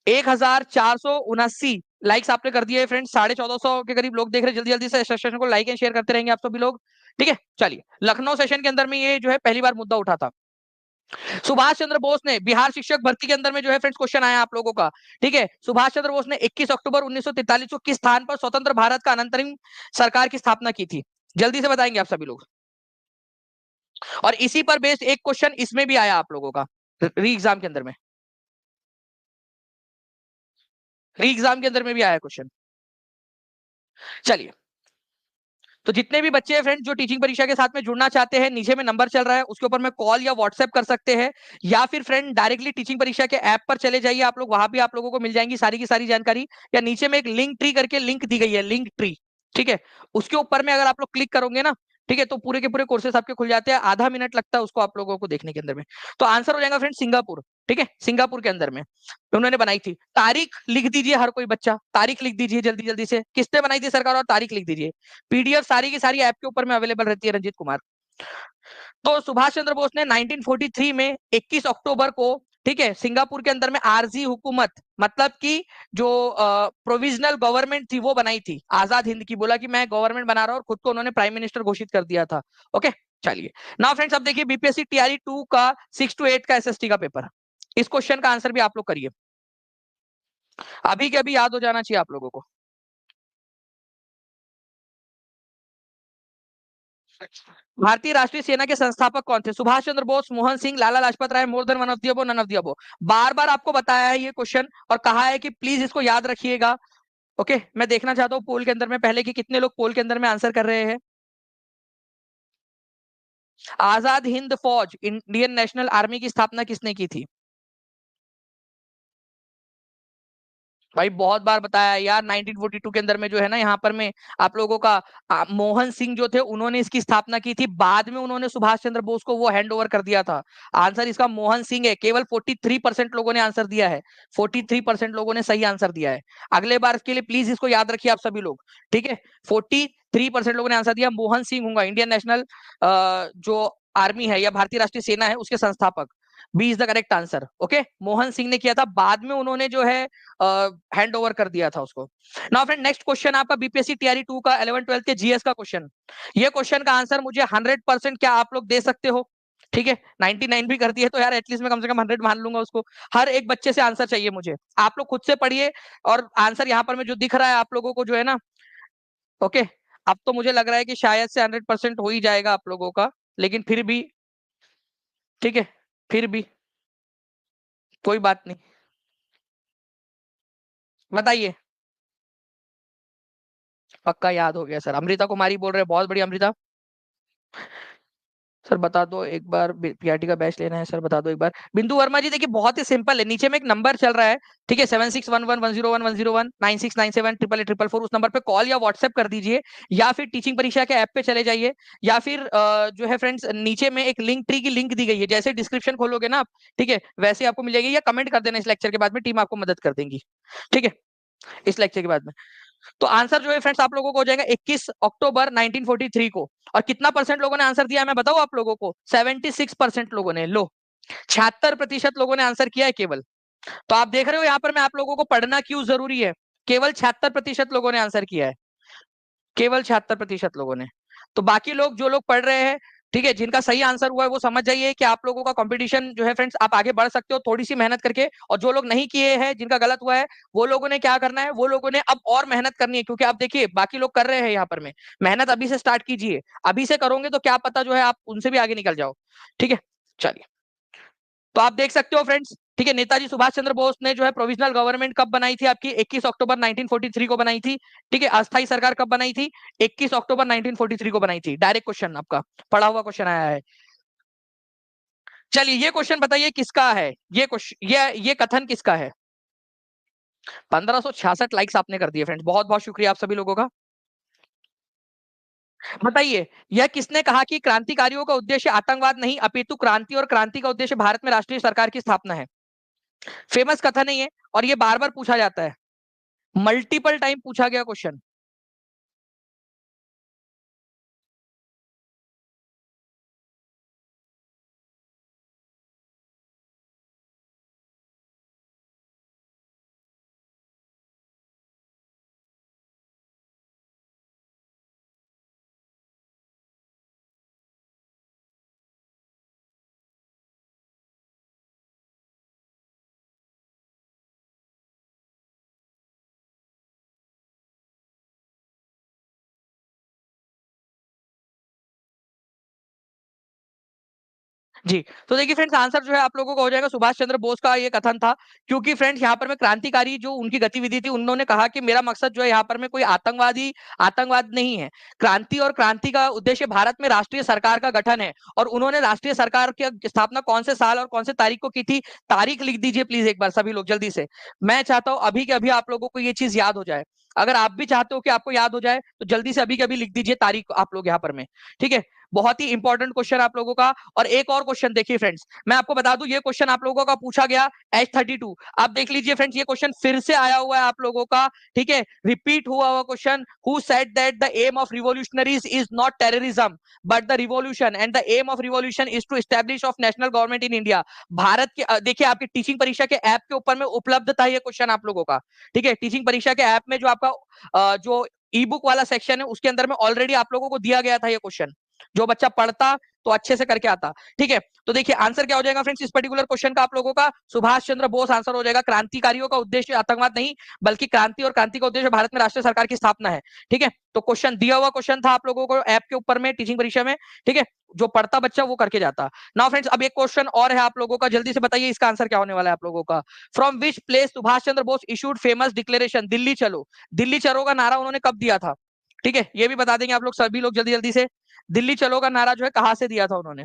Speaker 1: 1479 लाइक्स आपने कर दिए फ्रेंड्स, 1450 के करीब लोग देख रहे हैं। जल्दी जल्दी से सेशन को लाइक एंड शेयर करते रहेंगे आप सभी लोग। ठीक है, चलिए लखनऊ सेशन के अंदर में ये जो है पहली बार मुद्दा उठा था। सुभाष चंद्र बोस ने बिहार शिक्षक भर्ती के अंदर में जो है फ्रेंड्स क्वेश्चन आया आप लोगों का। ठीक है, सुभाष चंद्र बोस ने 21 अक्टूबर 1943 को किस स्थान पर स्वतंत्र भारत का अनंतरिम सरकार की स्थापना की थी, जल्दी से बताएंगे आप सभी लोग। और इसी पर बेस्ड एक क्वेश्चन इसमें भी आया आप लोगों का, री एग्जाम के अंदर में, री एग्जाम के अंदर में भी आया क्वेश्चन। चलिए तो जितने भी बच्चे हैं फ्रेंड जो टीचिंग परीक्षा के साथ में जुड़ना चाहते हैं, नीचे में नंबर चल रहा है, उसके ऊपर में कॉल या व्हाट्सएप कर सकते हैं, या फिर फ्रेंड डायरेक्टली टीचिंग परीक्षा के ऐप पर चले जाइए आप लोग, वहां भी आप लोगों को मिल जाएंगी सारी की सारी जानकारी। या नीचे में एक लिंक ट्री करके लिंक दी गई है, लिंक ट्री, ठीक है, उसके ऊपर में अगर आप लोग क्लिक करोगे ना, ठीक है, तो पूरे के पूरे कोर्सेस आपके खुल जाते हैं, आधा मिनट लगता है उसको आप लोगों को देखने के अंदर में। तो आंसर हो जाएगा फ्रेंड सिंगापुर, ठीक है, सिंगापुर के अंदर में उन्होंने बनाई थी। तारीख लिख दीजिए हर कोई बच्चा, तारीख लिख दीजिए जल्दी जल्दी से, किसने बनाई थी सरकार, और तारीख लिख दीजिए। पीडीएफ सारी की सारी ऐप के ऊपर में अवेलेबल रहती है रंजीत कुमार। तो सुभाष चंद्र बोस ने 1943 में 21 अक्टूबर को, ठीक है, सिंगापुर के अंदर में आरजी हुकूमत, मतलब कि जो प्रोविजनल गवर्नमेंट थी वो बनाई थी, आजाद हिंद की, बोला कि मैं गवर्नमेंट बना रहा हूं, और खुद को उन्होंने प्राइम मिनिस्टर घोषित कर दिया था। ओके, चलिए नाउ फ्रेंड्स, अब देखिए बीपीएससी टीआरई 2 का 6 to 8 का एसएसटी का पेपर, इस क्वेश्चन का आंसर भी आप लोग करिए, अभी के अभी याद हो जाना चाहिए आप लोगों को। भारतीय राष्ट्रीय सेना के संस्थापक कौन थे? Subhash Chandra Bose, Mohan Singh, Lala Lajpat Rai, more than one of the above, none of the above. बार बार आपको बताया है ये क्वेश्चन और कहा है कि प्लीज इसको याद रखिएगा। ओके, मैं देखना चाहता हूँ पोल के अंदर में पहले कि कितने लोग पोल के अंदर में आंसर कर रहे हैं। आजाद हिंद फौज, इंडियन नेशनल आर्मी की स्थापना किसने की थी? भाई बहुत बार बताया यार, 1942 के अंदर में जो है ना, यहाँ पर में आप लोगों का मोहन सिंह जो थे उन्होंने इसकी स्थापना की थी, बाद में उन्होंने सुभाष चंद्र बोस को वो हैंड ओवर कर दिया था। आंसर इसका मोहन सिंह है। केवल 43% लोगों ने आंसर दिया है, 43% लोगों ने सही आंसर दिया है। अगले बार के लिए प्लीज इसको याद रखिए आप सभी लोग, ठीक है। 43% लोगों ने आंसर दिया, मोहन सिंह होगा इंडियन नेशनल जो आर्मी है या भारतीय राष्ट्रीय सेना है उसके संस्थापक। B is the correct answer. Okay, Mohan Singh ने किया था, बाद में उन्होंने जो है हैंड ओवर कर दिया था उसको। नाउ फ्रेंड नेक्स्ट क्वेश्चन आपका बीपीएससी टीआरई 2 का 11-12 के जीएस का क्वेश्चन। ये क्वेश्चन का आंसर मुझे 100% क्या आप लोग दे सकते हो? ठीक है, 99 भी करती है तो यार एटलीस्ट मैं कम से कम 100 मान लूंगा उसको। हर एक बच्चे से आंसर चाहिए मुझे, आप लोग खुद से पढ़िए, और आंसर यहाँ पर में जो दिख रहा है आप लोगों को जो है ना, ओके, अब तो मुझे लग रहा है कि शायद से 100% हो ही जाएगा आप लोगों का, लेकिन फिर भी, ठीक है, फिर भी कोई बात नहीं, बताइए। पक्का याद हो गया सर, अमृता कुमारी बोल रहे हैं, बहुत बढ़िया अमृता। सर बता दो एक बार, पीआरटी का बैच लेना है सर, बता दो एक बार। बिंदु वर्मा जी देखिए बहुत ही सिंपल है, नीचे में एक नंबर चल रहा है, ठीक है, 7611101101, 96978844, उस नंबर पे कॉल या व्हाट्सएप कर दीजिए, या फिर टीचिंग परीक्षा के ऐप पे चले जाइए, या फिर जो है फ्रेंड्स नीचे में एक लिंक ट्री की लिंक दी गई है, जैसे डिस्क्रिप्शन खोलोगे ना आप, ठीक है, वैसे आपको मिल जाएगी, या कमेंट कर देना इस लेक्चर के बाद में, टीम आपको मदद कर देंगी, ठीक है, इस लेक्चर के बाद में। तो आंसर जो है फ्रेंड्स आप लोगों को हो जाएगा 21 अक्टूबर 1943 को। और कितना परसेंट लोगों ने आंसर दिया है मैं बताऊं आप लोगों को? 76% लोगों ने, लो, 76% लोगों ने आंसर किया है केवल। तो आप देख रहे हो यहाँ पर मैं आप लोगों को पढ़ना क्यों जरूरी है, केवल 76% लोगों ने आंसर किया है, केवल 76% लोगों ने। तो बाकी लोग जो लोग पढ़ रहे हैं, ठीक है, जिनका सही आंसर हुआ है वो समझ जाइए कि आप लोगों का कंपटीशन जो है फ्रेंड्स, आप आगे बढ़ सकते हो थोड़ी सी मेहनत करके। और जो लोग नहीं किए हैं, जिनका गलत हुआ है, वो लोगों ने क्या करना है, वो लोगों ने अब और मेहनत करनी है, क्योंकि आप देखिए बाकी लोग कर रहे हैं यहाँ पर में, मेहनत अभी से स्टार्ट कीजिए, अभी से करोगे तो क्या पता जो है आप उनसे भी आगे निकल जाओ, ठीक है। चलिए, तो आप देख सकते हो फ्रेंड्स, ठीक है, नेताजी सुभाष चंद्र बोस ने जो है प्रोविजनल गवर्नमेंट कब बनाई थी आपकी? 21 अक्टूबर 1943 को बनाई थी, ठीक है। अस्थाई सरकार कब बनाई थी? 21 अक्टूबर 1943 को बनाई थी। डायरेक्ट क्वेश्चन आपका पढ़ा हुआ क्वेश्चन आया है। चलिए ये क्वेश्चन बताइए किसका है, ये क्वेश्चन, ये कथन किसका है? 1566 लाइक्स आपने कर दिए फ्रेंड्स, बहुत बहुत शुक्रिया आप सभी लोगों का। बताइए, यह किसने कहा कि क्रांतिकारियों का उद्देश्य आतंकवाद नहीं अपितु क्रांति, और क्रांति का उद्देश्य भारत में राष्ट्रीय सरकार की स्थापना है? फेमस कथन नहीं है, और ये बार बार पूछा जाता है, मल्टीपल टाइम पूछा गया क्वेश्चन। जी, तो देखिए फ्रेंड्स आंसर जो है आप लोगों का हो जाएगा सुभाष चंद्र बोस का ये कथन था, क्योंकि फ्रेंड्स यहाँ पर मैं क्रांतिकारी जो उनकी गतिविधि थी, उन्होंने कहा कि मेरा मकसद जो है यहाँ पर मैं कोई आतंकवाद नहीं है। क्रांति और क्रांति का उद्देश्य भारत में राष्ट्रीय सरकार का गठन है और उन्होंने राष्ट्रीय सरकार की स्थापना कौन से साल और कौन से तारीख को की थी? तारीख लिख दीजिए प्लीज एक बार सभी लोग जल्दी से। मैं चाहता हूँ अभी के अभी आप लोगों को ये चीज याद हो जाए। अगर आप भी चाहते हो कि आपको याद हो जाए तो जल्दी से अभी के अभी लिख दीजिए तारीख आप लोग यहाँ पर में, ठीक है? बहुत ही इंपॉर्टेंट क्वेश्चन आप लोगों का। और एक और क्वेश्चन देखिए फ्रेंड्स, मैं आपको बता दूं ये क्वेश्चन आप लोगों का पूछा गया H32। आप देख लीजिए फ्रेंड्स ये क्वेश्चन फिर से आया हुआ है आप लोगों का, ठीक है? रिपीट हुआ हुआ question, who said that the aim of revolutionaries is not terrorism but the revolution and the aim of revolution is to establish of national government in India. Bharat के देखिए आपकी टीचिंग परीक्षा के ऐप के ऊपर में उपलब्ध था ये क्वेश्चन आप लोगों का, ठीक है? टीचिंग परीक्षा के ऐप में जो आपका जो ई बुक वाला सेक्शन है उसके अंदर में ऑलरेडी आप लोगों को दिया गया था ये क्वेश्चन। जो बच्चा पढ़ता तो अच्छे से करके आता, ठीक है? तो देखिए आंसर क्या हो जाएगा फ्रेंड्स इस पर्टिकुलर क्वेश्चन का आप लोगों का? सुभाष चंद्र बोस आंसर हो जाएगा। क्रांतिकारियों का उद्देश्य आतंकवाद नहीं बल्कि क्रांति और क्रांति का उद्देश्य भारत में राष्ट्रीय सरकार की स्थापना है, ठीक है? तो क्वेश्चन दिया हुआ क्वेश्चन था आप लोगों को ऐप के ऊपर में टीचिंग परीक्षा में, ठीक है? जो पढ़ता बच्चा वो करके जाता। नाउ फ्रेंड्स अब एक क्वेश्चन और है आप लोगों का, जल्दी से बताइए इसका आंसर क्या होने वाला है आप लोगों का? From which place Subhash Chandra Bose issued famous declaration Delhi चलो? दिल्ली चलो का नारा उन्होंने कब दिया था? ठीक है, ये भी बता देंगे आप लोग सभी लोग जल्दी जल्दी से। दिल्ली चलो का नारा जो है कहां से दिया था उन्होंने?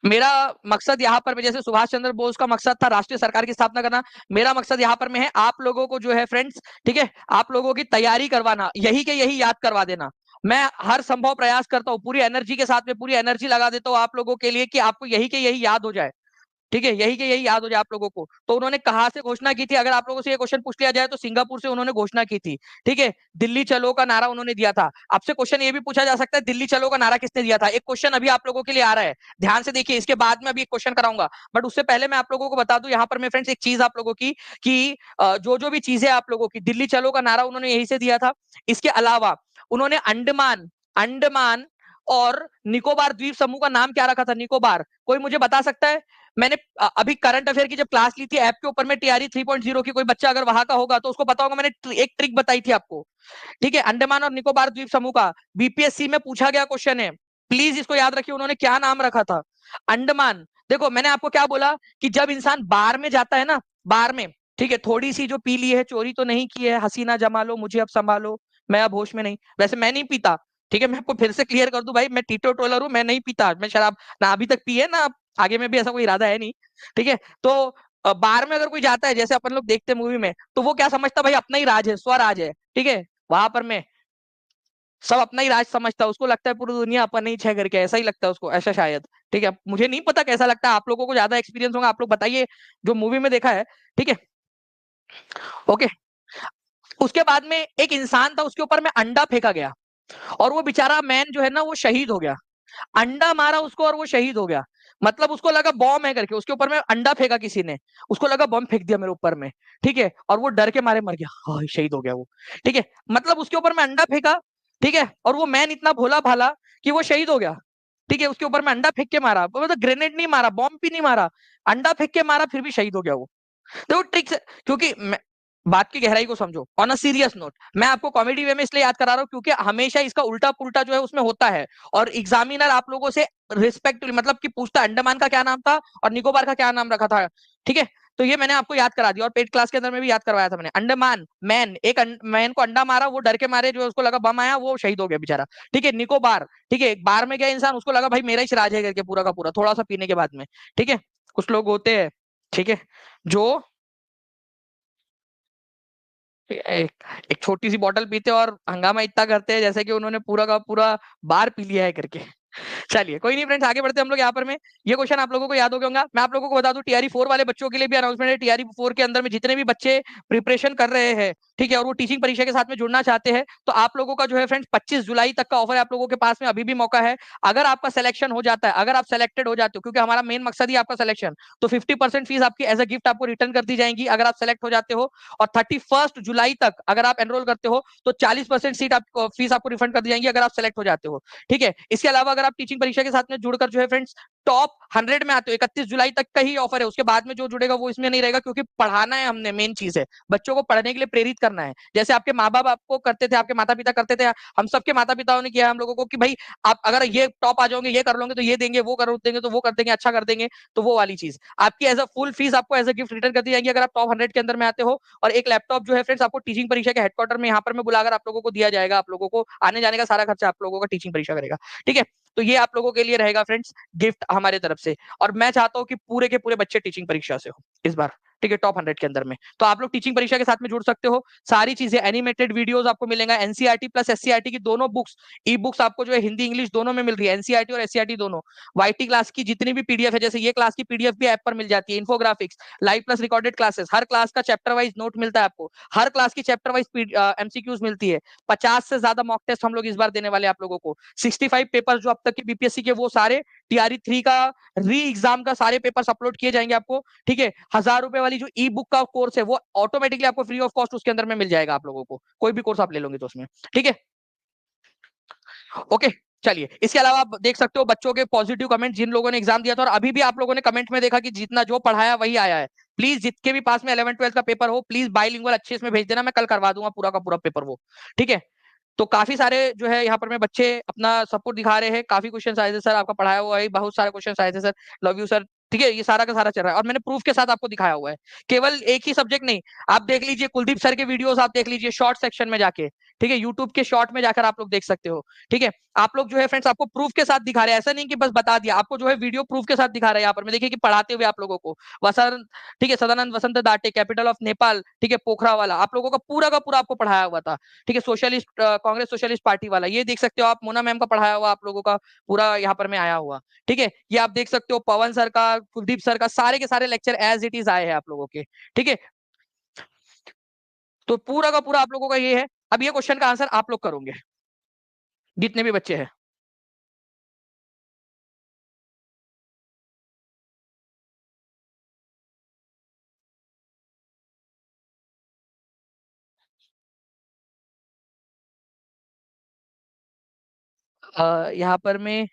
Speaker 1: मेरा मकसद यहाँ पर जैसे सुभाष चंद्र बोस का मकसद था राष्ट्रीय सरकार की स्थापना करना, मेरा मकसद यहाँ पर में है आप लोगों को जो है फ्रेंड्स, ठीक है, आप लोगों की तैयारी करवाना, यही के यही याद करवा देना। मैं हर संभव प्रयास करता हूँ, पूरी एनर्जी के साथ में पूरी एनर्जी लगा देता हूँ आप लोगों के लिए कि आपको यही के यही याद हो जाए, ठीक है? यही के यही याद हो जाए आप लोगों को। तो उन्होंने कहाँ से घोषणा की थी? अगर आप लोगों से ये क्वेश्चन पूछ लिया जाए तो सिंगापुर से उन्होंने घोषणा की थी, ठीक है? दिल्ली चलो का नारा उन्होंने दिया था। आपसे क्वेश्चन ये भी पूछा जा सकता है दिल्ली चलो का नारा किसने दिया था? एक क्वेश्चन अभी आप लोगों के लिए आ रहा है, ध्यान से देखिए, इसके बाद में अभी एक क्वेश्चन कराऊंगा, बट उससे पहले मैं आप लोगों को बता दूं यहाँ पर मैं फ्रेंड्स एक चीज आप लोगों की कि जो जो भी चीजें आप लोगों की, दिल्ली चलो का नारा उन्होंने यही से दिया था। इसके अलावा उन्होंने अंडमान अंडमान और निकोबार द्वीप समूह का नाम क्या रखा था? निकोबार, कोई मुझे बता सकता है? मैंने अभी करंट अफेयर की जब क्लास ली थी ऐप के ऊपर में टीआरई 3.0 की, कोई बच्चा अगर वहां का होगा तो उसको पता होगा, मैंने एक ट्रिक बताई थी आपको, ठीक है? अंडमान और निकोबार द्वीप समूह का बीपीएससी में पूछा गया क्वेश्चन है, प्लीज इसको याद रखिए उन्होंने क्या नाम रखा था? अंडमान। देखो मैंने आपको क्या बोला कि जब इंसान बार में जाता है ना, बार में, ठीक है, थोड़ी सी जो पी ली है, चोरी तो नहीं की है, हसीना जमा लो मुझे अब संभालो, मैं अब होश में नहीं, वैसे मैं नहीं पीता, ठीक है? मैं आपको फिर से क्लियर कर दूं भाई, मैं टीटो टोलर हूं, मैं नहीं पीता, मैं शराब ना अभी तक पी है ना आगे में भी ऐसा कोई इरादा है नहीं, ठीक है? तो बार में अगर कोई जाता है जैसे अपन लोग देखते हैं मूवी में, तो वो क्या समझता है भाई? अपना ही राज है, स्वराज है, ठीक है? वहां पर मैं सब अपना ही राज समझता है, उसको लगता है पूरी दुनिया अपन ही छह करके, ऐसा ही लगता है उसको, ऐसा शायद, ठीक है? मुझे नहीं पता कैसा लगता है, आप लोगों को ज्यादा एक्सपीरियंस होगा, आप लोग बताइए जो मूवी में देखा है, ठीक है? ओके। उसके बाद में एक इंसान था, उसके ऊपर में अंडा फेंका गया और वो बेचारा मैन जो है ना वो शहीद हो गया। अंडा मारा उसको और वो शहीद हो गया, मतलब उसको लगा बॉम्ब है करके, उसके ऊपर में अंडा फेंका किसी ने, उसको लगा बॉम्ब फेंक दिया मेरे ऊपर में, ठीक है? और वो डर के मारे मर गया, हाँ शहीद हो गया वो, ठीक है? मतलब उसके ऊपर में अंडा फेंका, ठीक है? और वो मैन इतना भोला भाला कि वो शहीद हो गया, ठीक है? उसके ऊपर में अंडा फेंक के मारा, मतलब ग्रेनेड नहीं मारा, बॉम्ब भी नहीं मारा, अंडा फेंक के मारा, फिर भी शहीद हो गया वो। देखो ट्रिक्स, क्योंकि बात की गहराई को समझो, ऑन अ सीरियस नोट मैं आपको कॉमेडी वे में इसलिए याद करा रहा हूं क्योंकि हमेशा इसका उल्टा पुल्टा जो है उसमें होता है, और एग्जामिनर आप लोगों से रिस्पेक्ट मतलब कि पूछता अंडमान का क्या नाम था और निकोबार का क्या नाम रखा था, ठीक है? तो ये मैंने आपको याद करा दिया और पेड क्लास के अंदर में भी याद करवाया था मैंने। अंडमान मैन, एक मैन को अंडा मारा, वो डर के मारे जो उसको लगा बम आया, वो शहीद हो गया बेचारा, ठीक है? निकोबार, ठीक है, बार में गया इंसान, उसको लगा भाई मेरा ही राज है करके पूरा का पूरा, थोड़ा सा पीने के बाद में, ठीक है? कुछ लोग होते हैं, ठीक है, जो एक, एक छोटी सी बोतल पीते हैं और हंगामा इतना करते हैं जैसे कि उन्होंने पूरा का पूरा बार पी लिया है करके। चलिए कोई नहीं फ्रेंड्स, आगे बढ़ते हैं हम लोग यहाँ पर में। ये क्वेश्चन आप लोगों को याद हो गया होगा। मैं आप लोगों को बता दूं टीआरई 4 वाले बच्चों के लिए भी अनाउंसमेंट है। टीआरई 4 के अंदर में जितने भी बच्चे प्रिपरेशन कर रहे हैं, ठीक है, और वो टीचिंग परीक्षा के साथ में जुड़ना चाहते हैं, तो आप लोगों का जो है फ्रेंड्स 25 जुलाई तक का ऑफर है आप लोगों के पास में, अभी भी मौका है। अगर आपका सिलेक्शन हो जाता है, अगर आप सेलेक्टेड हो जाते हो, क्योंकि हमारा मेन मकसद ही आपका सिलेक्शन, तो 50% फीस आपकी एज अ गिफ्ट आपको रिटर्न कर दी जाएगी अगर आप सेलेक्ट हो जाते हो। और 31 जुलाई तक अगर आप एनरोल करते हो तो 40% सीट फीस आपको रिफंड कर दी जाएंगी अगर आप सेलेक्ट हो जाते हो, ठीक है? इसके अलावा अगर आप टीचिंग परीक्षा के साथ में जुड़कर जो है फ्रेंड्स टॉप 100 में आते हो 31 जुलाई तक का ही ऑफर है, उसके बाद में जो जुड़ेगा वो इसमें नहीं रहेगा, क्योंकि पढ़ाना है हमने, मेन चीज है बच्चों को पढ़ने के लिए प्रेरित करना है। जैसे आपके माँ बाप आपको करते थे, आपके माता पिता करते थे, हम सबके माता पिताओं ने किया हम लोगों को कि भाई आप अगर ये टॉप आ जाओगे, ये कर लोगे तो ये देंगे, वो कर देंगे तो वो कर देंगे, अच्छा कर देंगे। तो वो वाली चीज आपकी एज अ फुल फीस आपको एज अ गिफ्ट रिटर्न कर दी जाएगी अगर आप टॉप 100 के अंदर में आते हो। और एक लैपटॉप जो है फ्रेंड्स आपको टीचिंग परीक्षा के हेडक्वार्टर में यहाँ पर मैं बुलाकर आप लोगों को दिया जाएगा, आप लोगों को आने जाने का सारा खर्चा आप लोगों का टीचिंग परीक्षा करेगा। ठीक है, तो ये आप लोगों के लिए रहेगा फ्रेंड्स गिफ्ट हमारे तरफ से। और मैं चाहता हूँ कि पूरे के पूरे बच्चे टीचिंग परीक्षा से हो इस बार, ठीक है, टॉप 100 के अंदर में। तो आप लोग टीचिंग परीक्षा के साथ में जुड़ सकते हो। सारी चीजें एनिमेटेड वीडियोस आपको मिलेगा, एनसीईआरटी प्लस एससीईआरटी की दोनों बुक्स, ई बुक्स आपको जो है हिंदी इंग्लिश दोनों में मिल रही है, एनसीईआरटी और एससीईआरटी दोनों। वाईटी क्लास की जितनी भी पीडीएफ है, जैसे ये क्लास की पीडीएफ भी ऐप पर मिल जाती है, infographics, live plus recorded classes, हर क्लास का चैप्टर वाइज नोट मिलता है आपको, हर क्लास की चैप्टर वाइज एमसीक्यूज मिलती है। 50 से ज्यादा मॉक टेस्ट हम लोग इस बार देने वाले हैं आप लोगों को। 65 पेपर जो अब तक के बीपीएससी के वो सारे टीआरई 3 का री एग्जाम का सारे पेपर्स अपलोड किए जाएंगे आपको। ठीक है, 1000 रुपए वाली जो ई बुक का कोर्स है वो ऑटोमेटिकली आपको फ्री ऑफ कॉस्ट उसके अंदर में मिल जाएगा आप लोगों को, कोई भी कोर्स आप ले लोगे तो उसमें। ठीक है, ओके। चलिए, इसके अलावा आप देख सकते हो बच्चों के पॉजिटिव कमेंट, जिन लोगों ने एग्जाम दिया था और अभी भी आप लोगों ने कमेंट में देखा कि जितना जो पढ़ाया वही आया है। प्लीज जितके भी पास में 11 12 का पेपर हो, प्लीज बाइलिंगुअल अच्छे इसमें भेज देना, मैं कल करवा दूंगा पूरा का पूरा पेपर वो। ठीक है, तो काफी सारे जो है यहाँ पर में बच्चे अपना सपोर्ट दिखा रहे हैं, काफी क्वेश्चन आए थे सर, आपका पढ़ाया हुआ है, बहुत सारे क्वेश्चन आए थे सर, लव यू सर। ठीक है, ये सारा का सारा चल रहा है और मैंने प्रूफ के साथ आपको दिखाया हुआ है, केवल एक ही सब्जेक्ट नहीं। आप देख लीजिए कुलदीप सर के वीडियोस, आप देख लीजिए शॉर्ट सेक्शन में जाके। ठीक है, यूट्यूब के शॉर्ट में जाकर आप लोग देख सकते हो। ठीक है, आप लोग जो है फ्रेंड्स आपको प्रूफ के साथ दिखा रहे हैं, ऐसा नहीं कि बस बता दिया, आपको जो है वीडियो प्रूफ के साथ दिखा रहे हैं यहाँ पर मैं, देखिए कि पढ़ाते हुए आप लोगों को वसंत, ठीक है, सदानंद वसंत दाटे, कैपिटल ऑफ नेपाल, ठीक है, पोखरा वाला आप लोगों का पूरा आपको पढ़ाया हुआ था। ठीक है, सोशलिस्ट कांग्रेस सोशलिस्ट पार्टी वाला ये देख सकते हो आप, मोना मैम का पढ़ाया हुआ आप लोगों का पूरा यहाँ पर में आया हुआ। ठीक है, ये आप देख सकते हो पवन सर का, कुलदीप सर का, सारे के सारे लेक्चर एज इट इज आए हैं आप लोगों के। ठीक है, तो पूरा का पूरा आप लोगों का ये है। अब ये क्वेश्चन का आंसर आप लोग करोगे, जितने भी बच्चे हैं। यहाँ पर में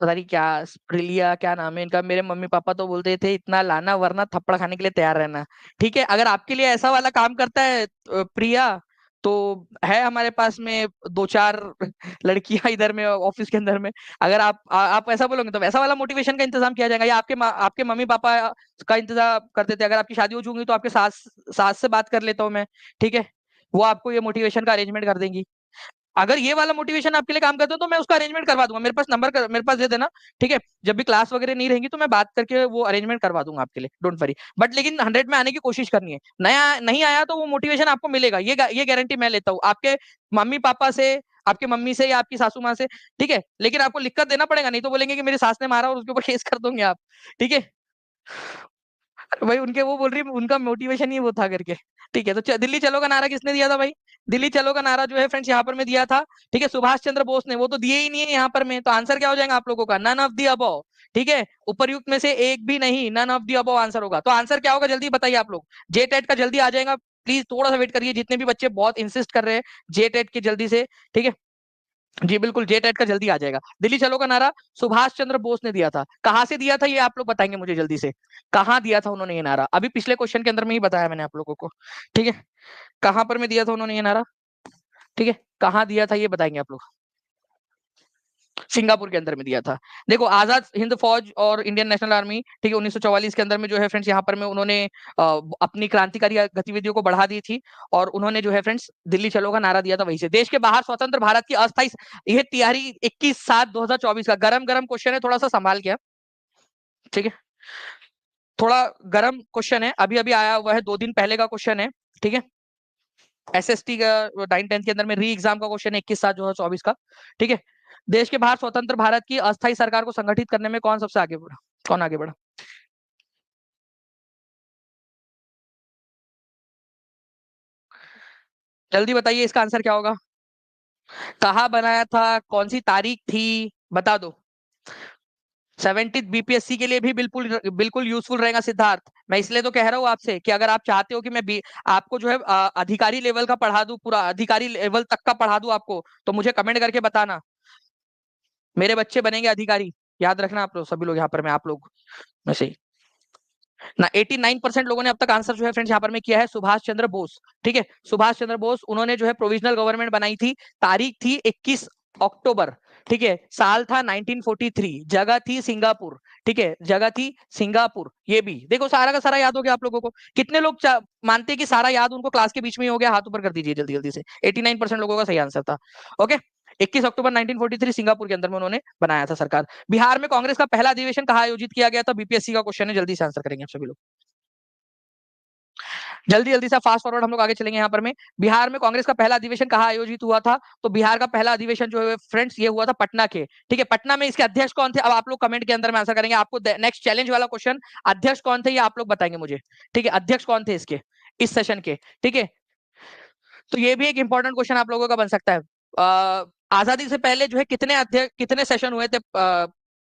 Speaker 1: पता नहीं क्या, प्रिलिया क्या नाम है इनका, मेरे मम्मी पापा तो बोलते थे इतना लाना वरना थप्पड़ खाने के लिए तैयार रहना। ठीक है, अगर आपके लिए ऐसा वाला काम करता है प्रिया, तो है हमारे पास में दो चार लड़कियां इधर में ऑफिस के अंदर में। अगर आप ऐसा बोलोगे तो वैसा वाला मोटिवेशन का इंतजाम किया जाएगा, या आपके मम्मी पापा का इंतजाम करते थे, अगर आपकी शादी हो चुकी तो आपके सास सास से बात कर लेता हूँ मैं। ठीक है, वो आपको ये मोटिवेशन का अरेंजमेंट कर देंगी। अगर ये वाला मोटिवेशन आपके लिए काम करता है तो मैं उसका अरेंजमेंट करवा दूंगा, मेरे पास मेरे पास दे देना। ठीक है, जब भी क्लास वगैरह नहीं रहेंगी तो मैं बात करके वो अरेंजमेंट करवा दूंगा आपके लिए, डोंट वरी। बट लेकिन 100 में आने की कोशिश करनी है, नया नहीं आया तो वो मोटिवेशन आपको मिलेगा, ये गारंटी मैं लेता हूँ आपके मम्मी पापा से, आपके मम्मी से या आपकी सासू माँ से। ठीक है, लेकिन आपको लिख कर देना पड़ेगा, नहीं तो बोलेंगे कि मेरी सास ने मारा और उसके ऊपर केस कर दोगे आप। ठीक है, भाई उनके वो बोल रही उनका मोटिवेशन ही वो था करके। ठीक है, तो दिल्ली चलो का नारा किसने दिया था भाई? दिल्ली चलो का नारा जो है फ्रेंड्स यहाँ पर में दिया था, ठीक है, सुभाष चंद्र बोस ने। वो तो दिए ही नहीं है यहाँ पर में, तो आंसर क्या हो जाएगा आप लोगों का? None of the above. ठीक है, उपरयुक्त में से एक भी नहीं, none of the above answer होगा। तो आंसर क्या होगा जल्दी बताइए आप लोग, जे टेट का जल्दी आ जाएगा। प्लीज थोड़ा सा वेट करिए, जितने भी बच्चे बहुत इंसिस्ट कर रहे हैं जे टेट के जल्दी से। ठीक है, जी बिल्कुल, जे टेट का जल्दी आ जाएगा। दिल्ली चलो का नारा सुभाष चंद्र बोस ने दिया था, कहां से दिया था ये आप लोग बताएंगे मुझे जल्दी से, कहां दिया था उन्होंने ये नारा? अभी पिछले क्वेश्चन के अंदर में ही बताया मैंने आप लोगों को। ठीक है, कहां पर में दिया था उन्होंने ये नारा? ठीक है, कहां दिया था ये बताएंगे आप लोग। सिंगापुर के अंदर में दिया था। देखो, आजाद हिंद फौज और इंडियन नेशनल आर्मी, ठीक है, 1944 के अंदर में जो है फ्रेंड्स यहाँ पर में उन्होंने अपनी क्रांतिकारी गतिविधियों को बढ़ा दी थी। और उन्होंने जो है फ्रेंड्स दिल्ली चलो का नारा दिया था वहीं से। देश के बाहर स्वतंत्र भारत की अस्थायी, यह तिहारी 21/7/2024 का गरम गरम क्वेश्चन है, थोड़ा सा संभाल के। ठीक है, थोड़ा गरम क्वेश्चन है, अभी अभी आया हुआ है, 2 दिन पहले का क्वेश्चन है। ठीक है, एसएसटी का 9 10 के अंदर में री एग्जाम का क्वेश्चन है, 21/7/2024 का। ठीक है, देश के बाहर स्वतंत्र भारत की अस्थायी सरकार को संगठित करने में कौन सबसे आगे बढ़ा? कौन आगे बढ़ा? जल्दी बताइए, इसका आंसर क्या होगा? कहाँ बनाया था, कौन सी तारीख थी, बता दो। 70 बीपीएससी के लिए भी बिल्कुल बिल्कुल यूजफुल रहेगा सिद्धार्थ। मैं इसलिए तो कह रहा हूँ आपसे कि अगर आप चाहते हो कि मैं आपको जो है अधिकारी लेवल का पढ़ा दूं, पूरा अधिकारी लेवल तक का पढ़ा दूं आपको, तो मुझे कमेंट करके बताना, मेरे बच्चे बनेंगे अधिकारी। याद रखना आप लोग सभी लोग यहाँ पर, मैं आप लोग में से ना 89% लोगों ने अब तक आंसर जो है फ्रेंड्स यहाँ पर में किया है सुभाष चंद्र बोस। ठीक है, सुभाष चंद्र बोस, उन्होंने जो है प्रोविजनल गवर्नमेंट बनाई थी। तारीख थी 21 अक्टूबर। ठीक है, साल था 1943, जगह थी सिंगापुर। ठीक है, जगह थी सिंगापुर। ये भी देखो सारा का सारा याद हो गया आप लोगों को। कितने लोग मानते हैं कि सारा याद उनको क्लास के बीच में ही हो गया? हाथ ऊपर कर दीजिए जल्दी जल्दी से। 89% लोगों का सही आंसर था। ओके, 21 अक्टूबर 1943 सिंगापुर के अंदर में उन्होंने बनाया था सरकार। बिहार में कांग्रेस का पहला अधिवेशन कहाँ आयोजित किया गया था? बीपीएससी का क्वेश्चन है, जल्दी से आंसर करेंगे आप सभी लोग। जल्दी जल्दी से फास्ट फॉरवर्ड हम लोग आगे चलेंगे यहाँ पर में। बिहार में कांग्रेस का पहला अधिवेशन कहाँ आयोजित हुआ था? तो बिहार का पहला अधिवेशन जो है फ्रेंड्स ये हुआ था पटना के। ठीक है, पटना में इसके अध्यक्ष कौन थे? अब आप लोग कमेंट के अंदर में आंसर करेंगे। आपको नेक्स्ट चैलेंज वाला क्वेश्चन, अध्यक्ष कौन थे ये आप लोग बताएंगे मुझे। ठीक है, अध्यक्ष कौन थे इसके, इस सेशन के? ठीक है, तो ये भी एक इंपॉर्टेंट क्वेश्चन आप लोगों का बन सकता है। आजादी से पहले जो है कितने अध्यक्ष, कितने सेशन हुए थे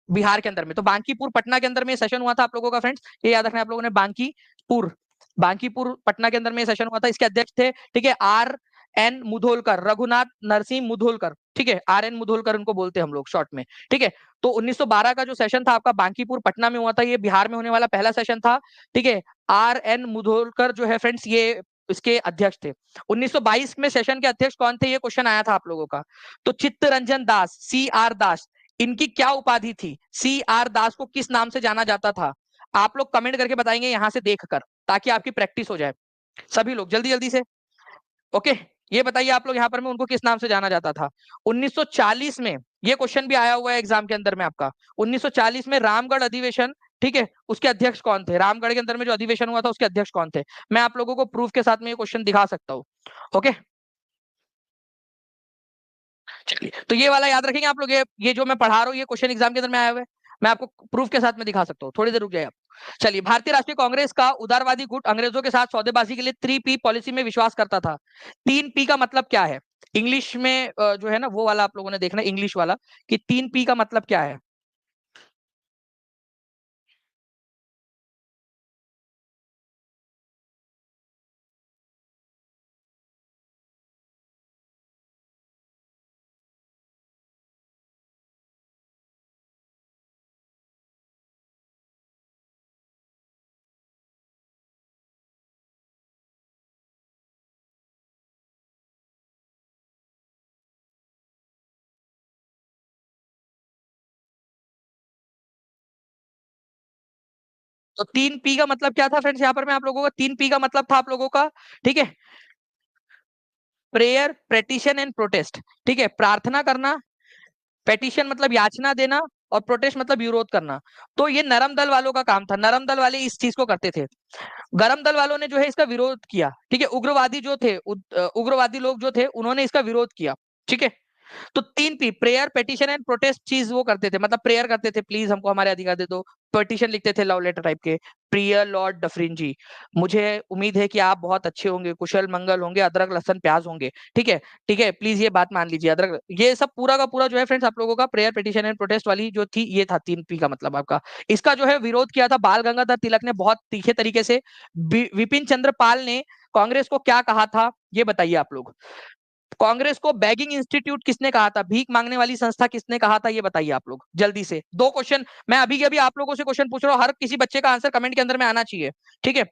Speaker 1: बिहार के अंदर में? तो बांकीपुर पटना के अंदर में सेशन हुआ था आप लोगों का फ्रेंड्स, ये याद रखना आप लोगों ने। बांकीपुर, बांकीपुर पटना के अंदर में सेशन हुआ था। इसके अध्यक्ष थे, ठीक है, आर एन मुधोलकर, रघुनाथ नरसिंह मुधोलकर। ठीक है, आर एन मुधोलकर उनको बोलते हैं हम लोग शॉर्ट में। ठीक है, तो 1912 का जो सेशन था आपका बांकीपुर पटना में हुआ था, ये बिहार में होने वाला पहला सेशन था। ठीक है, आर एन मुधोलकर जो है फ्रेंड्स ये इसके अध्यक्ष थे। 1922 में सेशन के अध्यक्ष कौन थे? ये क्वेश्चन आया था आप लोगों का। तो चित्तरंजन दास, सी आर दास, इनकी क्या उपाधि थी? सी आर दास को किस नाम से जाना जाता था? आप लोग कमेंट करके बताएंगे यहां से देखकर, ताकि आपकी प्रैक्टिस हो जाए। सभी लोग जल्दी जल्दी से। ओके, ये बताइए आप लोग यहाँ पर में उनको किस नाम से जाना जाता था? 1940 में ये क्वेश्चन भी आया हुआ है एग्जाम के अंदर में आपका। 1940 में रामगढ़ अधिवेशन, ठीक है, उसके अध्यक्ष कौन थे? रामगढ़ के अंदर में जो अधिवेशन हुआ था उसके अध्यक्ष कौन थे? मैं आप लोगों को प्रूफ के साथ में ये क्वेश्चन दिखा सकता हूँ। ओके, चलिए, तो ये वाला याद रखेंगे आप लोग। ये जो मैं पढ़ा रहा हूँ ये क्वेश्चन एग्जाम के अंदर में आया हुआ है, मैं आपको प्रूफ के साथ में दिखा सकता हूँ। थोड़ी देर रुक जाए आप। चलिए, भारतीय राष्ट्रीय कांग्रेस का उदारवादी गुट अंग्रेजों के साथ सौदेबाजी के लिए 3P पॉलिसी में विश्वास करता था। 3P का मतलब क्या है? इंग्लिश में जो है ना वो वाला आप लोगों ने देखना, इंग्लिश वाला, कि 3P का मतलब क्या है। तो 3P का मतलब क्या था फ्रेंड्स? यहाँ पर मैं आप लोगों का 3P का मतलब था आप लोगों का, ठीक है, प्रेयर, पेटिशन एंड प्रोटेस्ट। ठीक है, प्रार्थना करना, पेटिशन मतलब याचना देना, और प्रोटेस्ट मतलब विरोध करना। तो ये नरम दल वालों का काम था, नरम दल वाले इस चीज को करते थे। गरम दल वालों ने जो है इसका विरोध किया। ठीक है, उग्रवादी जो थे, उग्रवादी लोग जो थे उन्होंने इसका विरोध किया। ठीक है, तो 3P, prayer, petition and protest, चीज वो करते थे, मतलब प्रेयर करते थे, प्लीज हमको हमारे अधिकार दे दो। पेटिशन लिखते थे लव लेटर टाइप के। प्रिय लॉर्ड डफरिन जी, मुझे उम्मीद है कि आप बहुत अच्छे होंगे, कुशल मंगल होंगे, अदरक लहसन प्याज होंगे। ठीक है, ठीक है, प्लीज ये बात मान लीजिए। अदरक, ये सब पूरा का पूरा जो है फ्रेंड्स आप लोगों का प्रेयर, पेटिशन एंड प्रोटेस्ट वाली जो थी ये था 3P का मतलब आपका। इसका जो है विरोध किया था बाल गंगाधर तिलक ने बहुत तीखे तरीके से। विपिन चंद्र पाल ने कांग्रेस को क्या कहा था ये बताइए आप लोग। कांग्रेस को बैगिंग इंस्टीट्यूट किसने कहा था? भीख मांगने वाली संस्था किसने कहा था ये बताइए आप लोग जल्दी से। दो क्वेश्चन मैं अभी के अभी आप लोगों से क्वेश्चन पूछ रहा हूँ, हर किसी बच्चे का आंसर कमेंट के अंदर में आना चाहिए। ठीक है,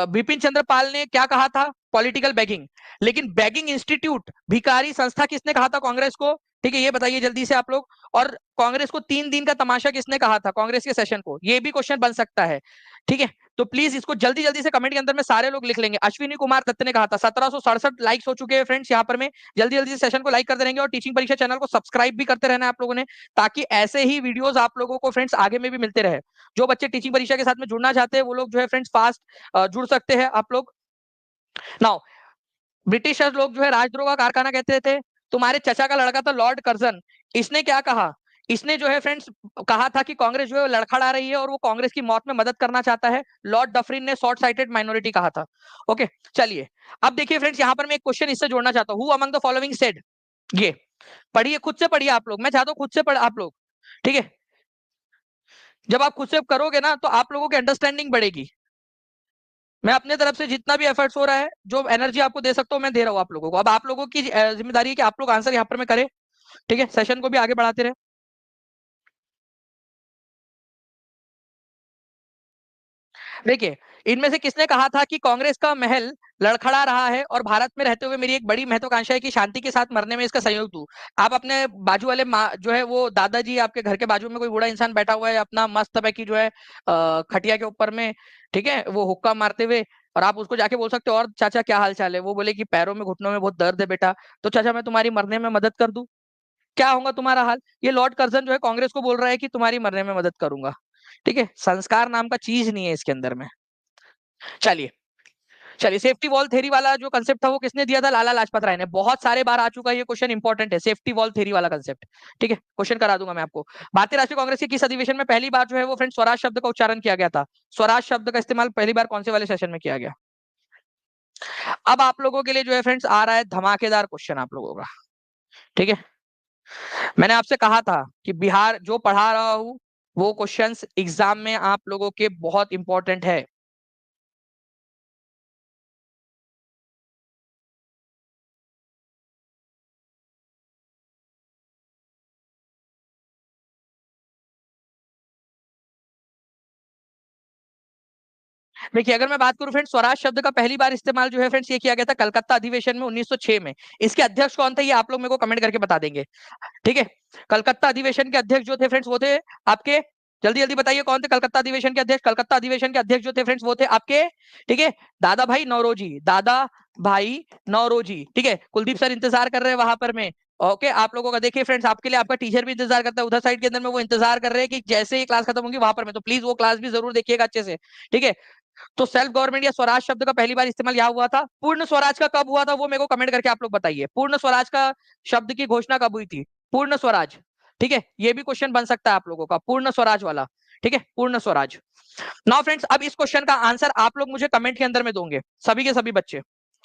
Speaker 1: बिपिन चंद्र पाल ने क्या कहा था? Political bagging. लेकिन बैगिंग इंस्टीट्यूट, भिखारी संस्था किसने कहा था कांग्रेस को? ठीक है, ये बताइए जल्दी से आप लोग। और कांग्रेस को 3 दिन का तमाशा किसने कहा था कांग्रेस के सेशन को? ये भी क्वेश्चन बन सकता है। ठीक है, तो प्लीज इसको जल्दी जल्दी से कमेंट के अंदर में सारे लोग लिख लेंगे। अश्विनी कुमार दत्त ने कहा था। 1767 लाइक्स हो चुके हैं फ्रेंड्स यहाँ पर में। जल्दी जल्दी से सेशन को लाइक करते रहेंगे और टीचिंग परीक्षा चैनल को सब्सक्राइब भी करते रहना आप लोगों ने, ताकि ऐसे ही वीडियोस आप लोगों को फ्रेंड्स आगे में भी मिलते रहे। जो बच्चे टीचिंग परीक्षा के साथ में जुड़ना चाहते हैं वो लोग जो है फ्रेंड्स फास्ट जुड़ सकते हैं आप लोग। नाउ, ब्रिटिशर्स लोग जो है राजद्रोह का कारखाना कहते थे। तुम्हारे चचा का लड़का था लॉर्ड कर्जन, इसने क्या कहा? इसने जो है फ्रेंड्स कहा था कि कांग्रेस जो है लड़खड़ा रही है और वो कांग्रेस की मौत में मदद करना चाहता है। लॉर्ड डफरिन ने शॉर्ट साइटेड माइनॉरिटी कहा था। ओके, चलिए, अब देखिए फ्रेंड्स यहाँ पर मैं एक क्वेश्चन इससे जोड़ना चाहता हूँ। Who among the following said, ये पढ़िए, खुद से पढ़िए आप लोग, मैं चाहता हूँ खुद से पढ़ आप लोग। ठीक है, जब आप खुद से करोगे ना तो आप लोगों की अंडरस्टैंडिंग बढ़ेगी। मैं अपने तरफ से जितना भी एफर्ट्स हो रहा है, जो एनर्जी आपको दे सकता हूँ मैं दे रहा हूँ आप लोगों को। अब आप लोगों की जिम्मेदारी है कि आप लोग आंसर यहाँ पर में करें, ठीक है, सेशन को भी आगे बढ़ाते रहे। देखिए, इनमें से किसने कहा था कि कांग्रेस का महल लड़खड़ा रहा है और भारत में रहते हुए मेरी एक बड़ी महत्वाकांक्षा है कि शांति के साथ मरने में इसका सहयोग दूं। आप अपने बाजू वाले जो है वो दादाजी, आपके घर के बाजू में कोई बूढ़ा इंसान बैठा हुआ है अपना मस्त पैकी जो है खटिया के ऊपर में, ठीक है, वो हुक्का मारते हुए, और आप उसको जाके बोल सकते हो और चाचा क्या हाल चाल है, वो बोले कि पैरों में घुटनों में बहुत दर्द है बेटा, तो चाचा मैं तुम्हारी मरने में मदद कर दूं, क्या होगा तुम्हारा हाल? ये लॉर्ड कर्जन जो है कांग्रेस को बोल रहा है कि तुम्हारी मरने में मदद करूंगा। ठीक है, संस्कार नाम का चीज नहीं है इसके अंदर में। चलिए, चलिए, सेफ्टी वॉल थ्योरी वाला जो कंसेप्ट था वो किसने दिया था? लाला लाजपत राय ने। बहुत सारे बार आ चुका है ये क्वेश्चन, इंपॉर्टेंट है, सेफ्टी वॉल थ्योरी वाला कंसेप्ट। ठीक है, क्वेश्चन करा दूंगा मैं आपको। भारतीय राष्ट्रीय कांग्रेस के किस अधिवेशन में पहली बार जो है वो फ्रेंड स्वराज शब्द का उच्चारण किया गया था? स्वराज शब्द का इस्तेमाल पहली बार कौन से वाले सेशन में किया गया? अब आप लोगों के लिए जो है फ्रेंड्स आ रहा है धमाकेदार क्वेश्चन आप लोगों का। ठीक है, मैंने आपसे कहा था कि बिहार जो पढ़ा रहा हूं वो क्वेश्चंस एग्जाम में आप लोगों के बहुत इंपॉर्टेंट है। देखिए, अगर मैं बात करूं फ्रेंड्स, स्वराज शब्द का पहली बार इस्तेमाल जो है फ्रेंड्स ये किया गया था कलकत्ता अधिवेशन में 1906 में। इसके अध्यक्ष कौन थे ये आप लोग मेरे को कमेंट करके बता देंगे। ठीक है, कलकत्ता अधिवेशन के अध्यक्ष जो थे फ्रेंड्स वो थे आपके, जल्दी जल्दी बताइए कौन थे कलकत्ता अधिवेशन के अध्यक्ष? कलकत्ता अधिवेशन के अध्यक्ष जो थे फ्रेंड्स वो थे आपके, ठीक है, दादा भाई नौरोजी, दादा भाई नौरोजी। ठीक है, कुलदीप सर इंतजार कर रहे हैं वहां पर में। ओके, आप लोगों का देखिए फ्रेंड्स, आपके लिए आपका टीचर भी इंतजार करता है उधर साइड के अंदर में, वो इंतजार कर रहे हैं कि जैसे ही क्लास खत्म होगी वहां पर में, तो प्लीज वो क्लास भी जरूर देखिएगा अच्छे से। ठीक है, तो सेल्फ गवर्नमेंट या स्वराज शब्द का पहली बार इस्तेमाल यहाँ हुआ था। पूर्ण स्वराज का कब हुआ था वो मेरे को कमेंट करके आप लोग बताइए। पूर्ण स्वराज का शब्द की घोषणा कब हुई थी? पूर्ण स्वराज। ठीक है, ये भी क्वेश्चन बन सकता है आप लोगों का, पूर्ण स्वराज वाला। ठीक है, पूर्ण स्वराज। नाउ फ्रेंड्स, अब इस क्वेश्चन का आंसर आप लोग मुझे कमेंट के अंदर में दोगे, सभी के सभी बच्चे।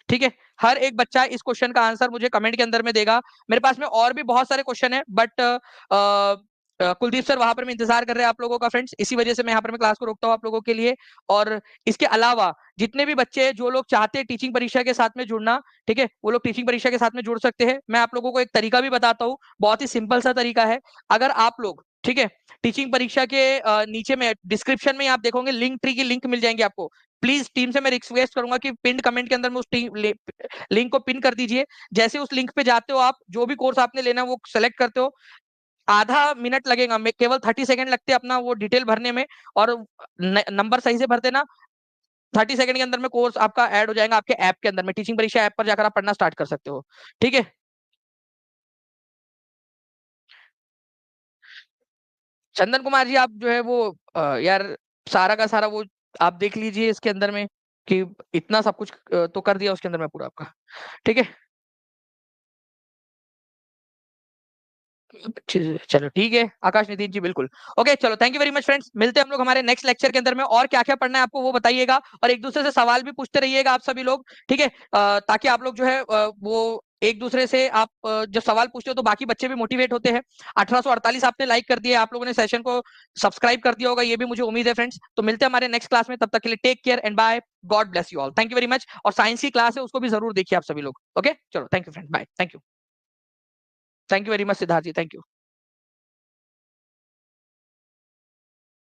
Speaker 1: ठीक है, हर एक बच्चा इस क्वेश्चन का आंसर मुझे कमेंट के अंदर में देगा। मेरे पास में और भी बहुत सारे क्वेश्चन है, बट कुलदीप सर वहां पर मैं इंतजार कर रहे हैं आप लोगों का फ्रेंड्स, इसी वजह से मैं यहाँ पर मैं क्लास को रोकता हूँ आप लोगों के लिए। और इसके अलावा जितने भी बच्चे जो लोग चाहते हैं टीचिंग परीक्षा के साथ में जुड़ना, ठीक है, वो लोग टीचिंग परीक्षा के साथ में जुड़ सकते हैं। मैं आप लोगों को एक तरीका भी बताता हूँ, बहुत ही सिंपल सा तरीका है। अगर आप लोग, ठीक है, टीचिंग परीक्षा के नीचे में डिस्क्रिप्शन में आप देखोगे लिंक ट्री की लिंक मिल जाएंगे आपको। प्लीज टीम से मैं रिक्वेस्ट करूंगा कि पिन कमेंट के अंदर में उस लिंक को पिन कर दीजिए। जैसे उस लिंक पे जाते हो आप, जो भी कोर्स आपने लेना है वो सेलेक्ट करते हो, आधा मिनट लगेगा, केवल 30 सेकंड लगते हैं अपना वो डिटेल भरने में, और नंबर सही से भर देना। 30 सेकंड के अंदर में कोर्स आपका ऐड हो जाएगा आपके ऐप के अंदर में, टीचिंग परीक्षा ऐप पर जाकर आप पढ़ना स्टार्ट कर सकते हो। ठीक है, चंदन कुमार जी आप जो है वो यार सारा का सारा वो आप देख लीजिए इसके अंदर में कि इतना सब कुछ तो कर दिया उसके अंदर में पूरा आपका। ठीक है, चलो ठीक है आकाश नितिन जी, बिल्कुल। ओके, चलो, thank you very much friends, मिलते हैं हम लोग हमारे नेक्स्ट लेक्चर के अंदर में। और क्या क्या पढ़ना है आपको वो बताइएगा, और एक दूसरे से सवाल भी पूछते रहिएगा आप सभी लोग। ठीक है, ताकि आप लोग जो है वो एक दूसरे से आप जब सवाल पूछते हो तो बाकी बच्चे भी मोटिवेट होते हैं। 1848 आपने लाइक कर दिया, आप लोगों ने सेशन को सब्सक्राइब कर दिया होगा, ये भी मुझे उम्मीद है फ्रेंड्स। तो मिलते हैं हमारे नेक्स्ट क्लास में, तब तक के लिए take care and bye, God bless you all, thank you very much. और साइंस की क्लास है उसको भी जरूर देखिए आप सभी लोग। ओके, चलो, thank you friend, bye, thank you, thank you very much Siddharth ji, thank you.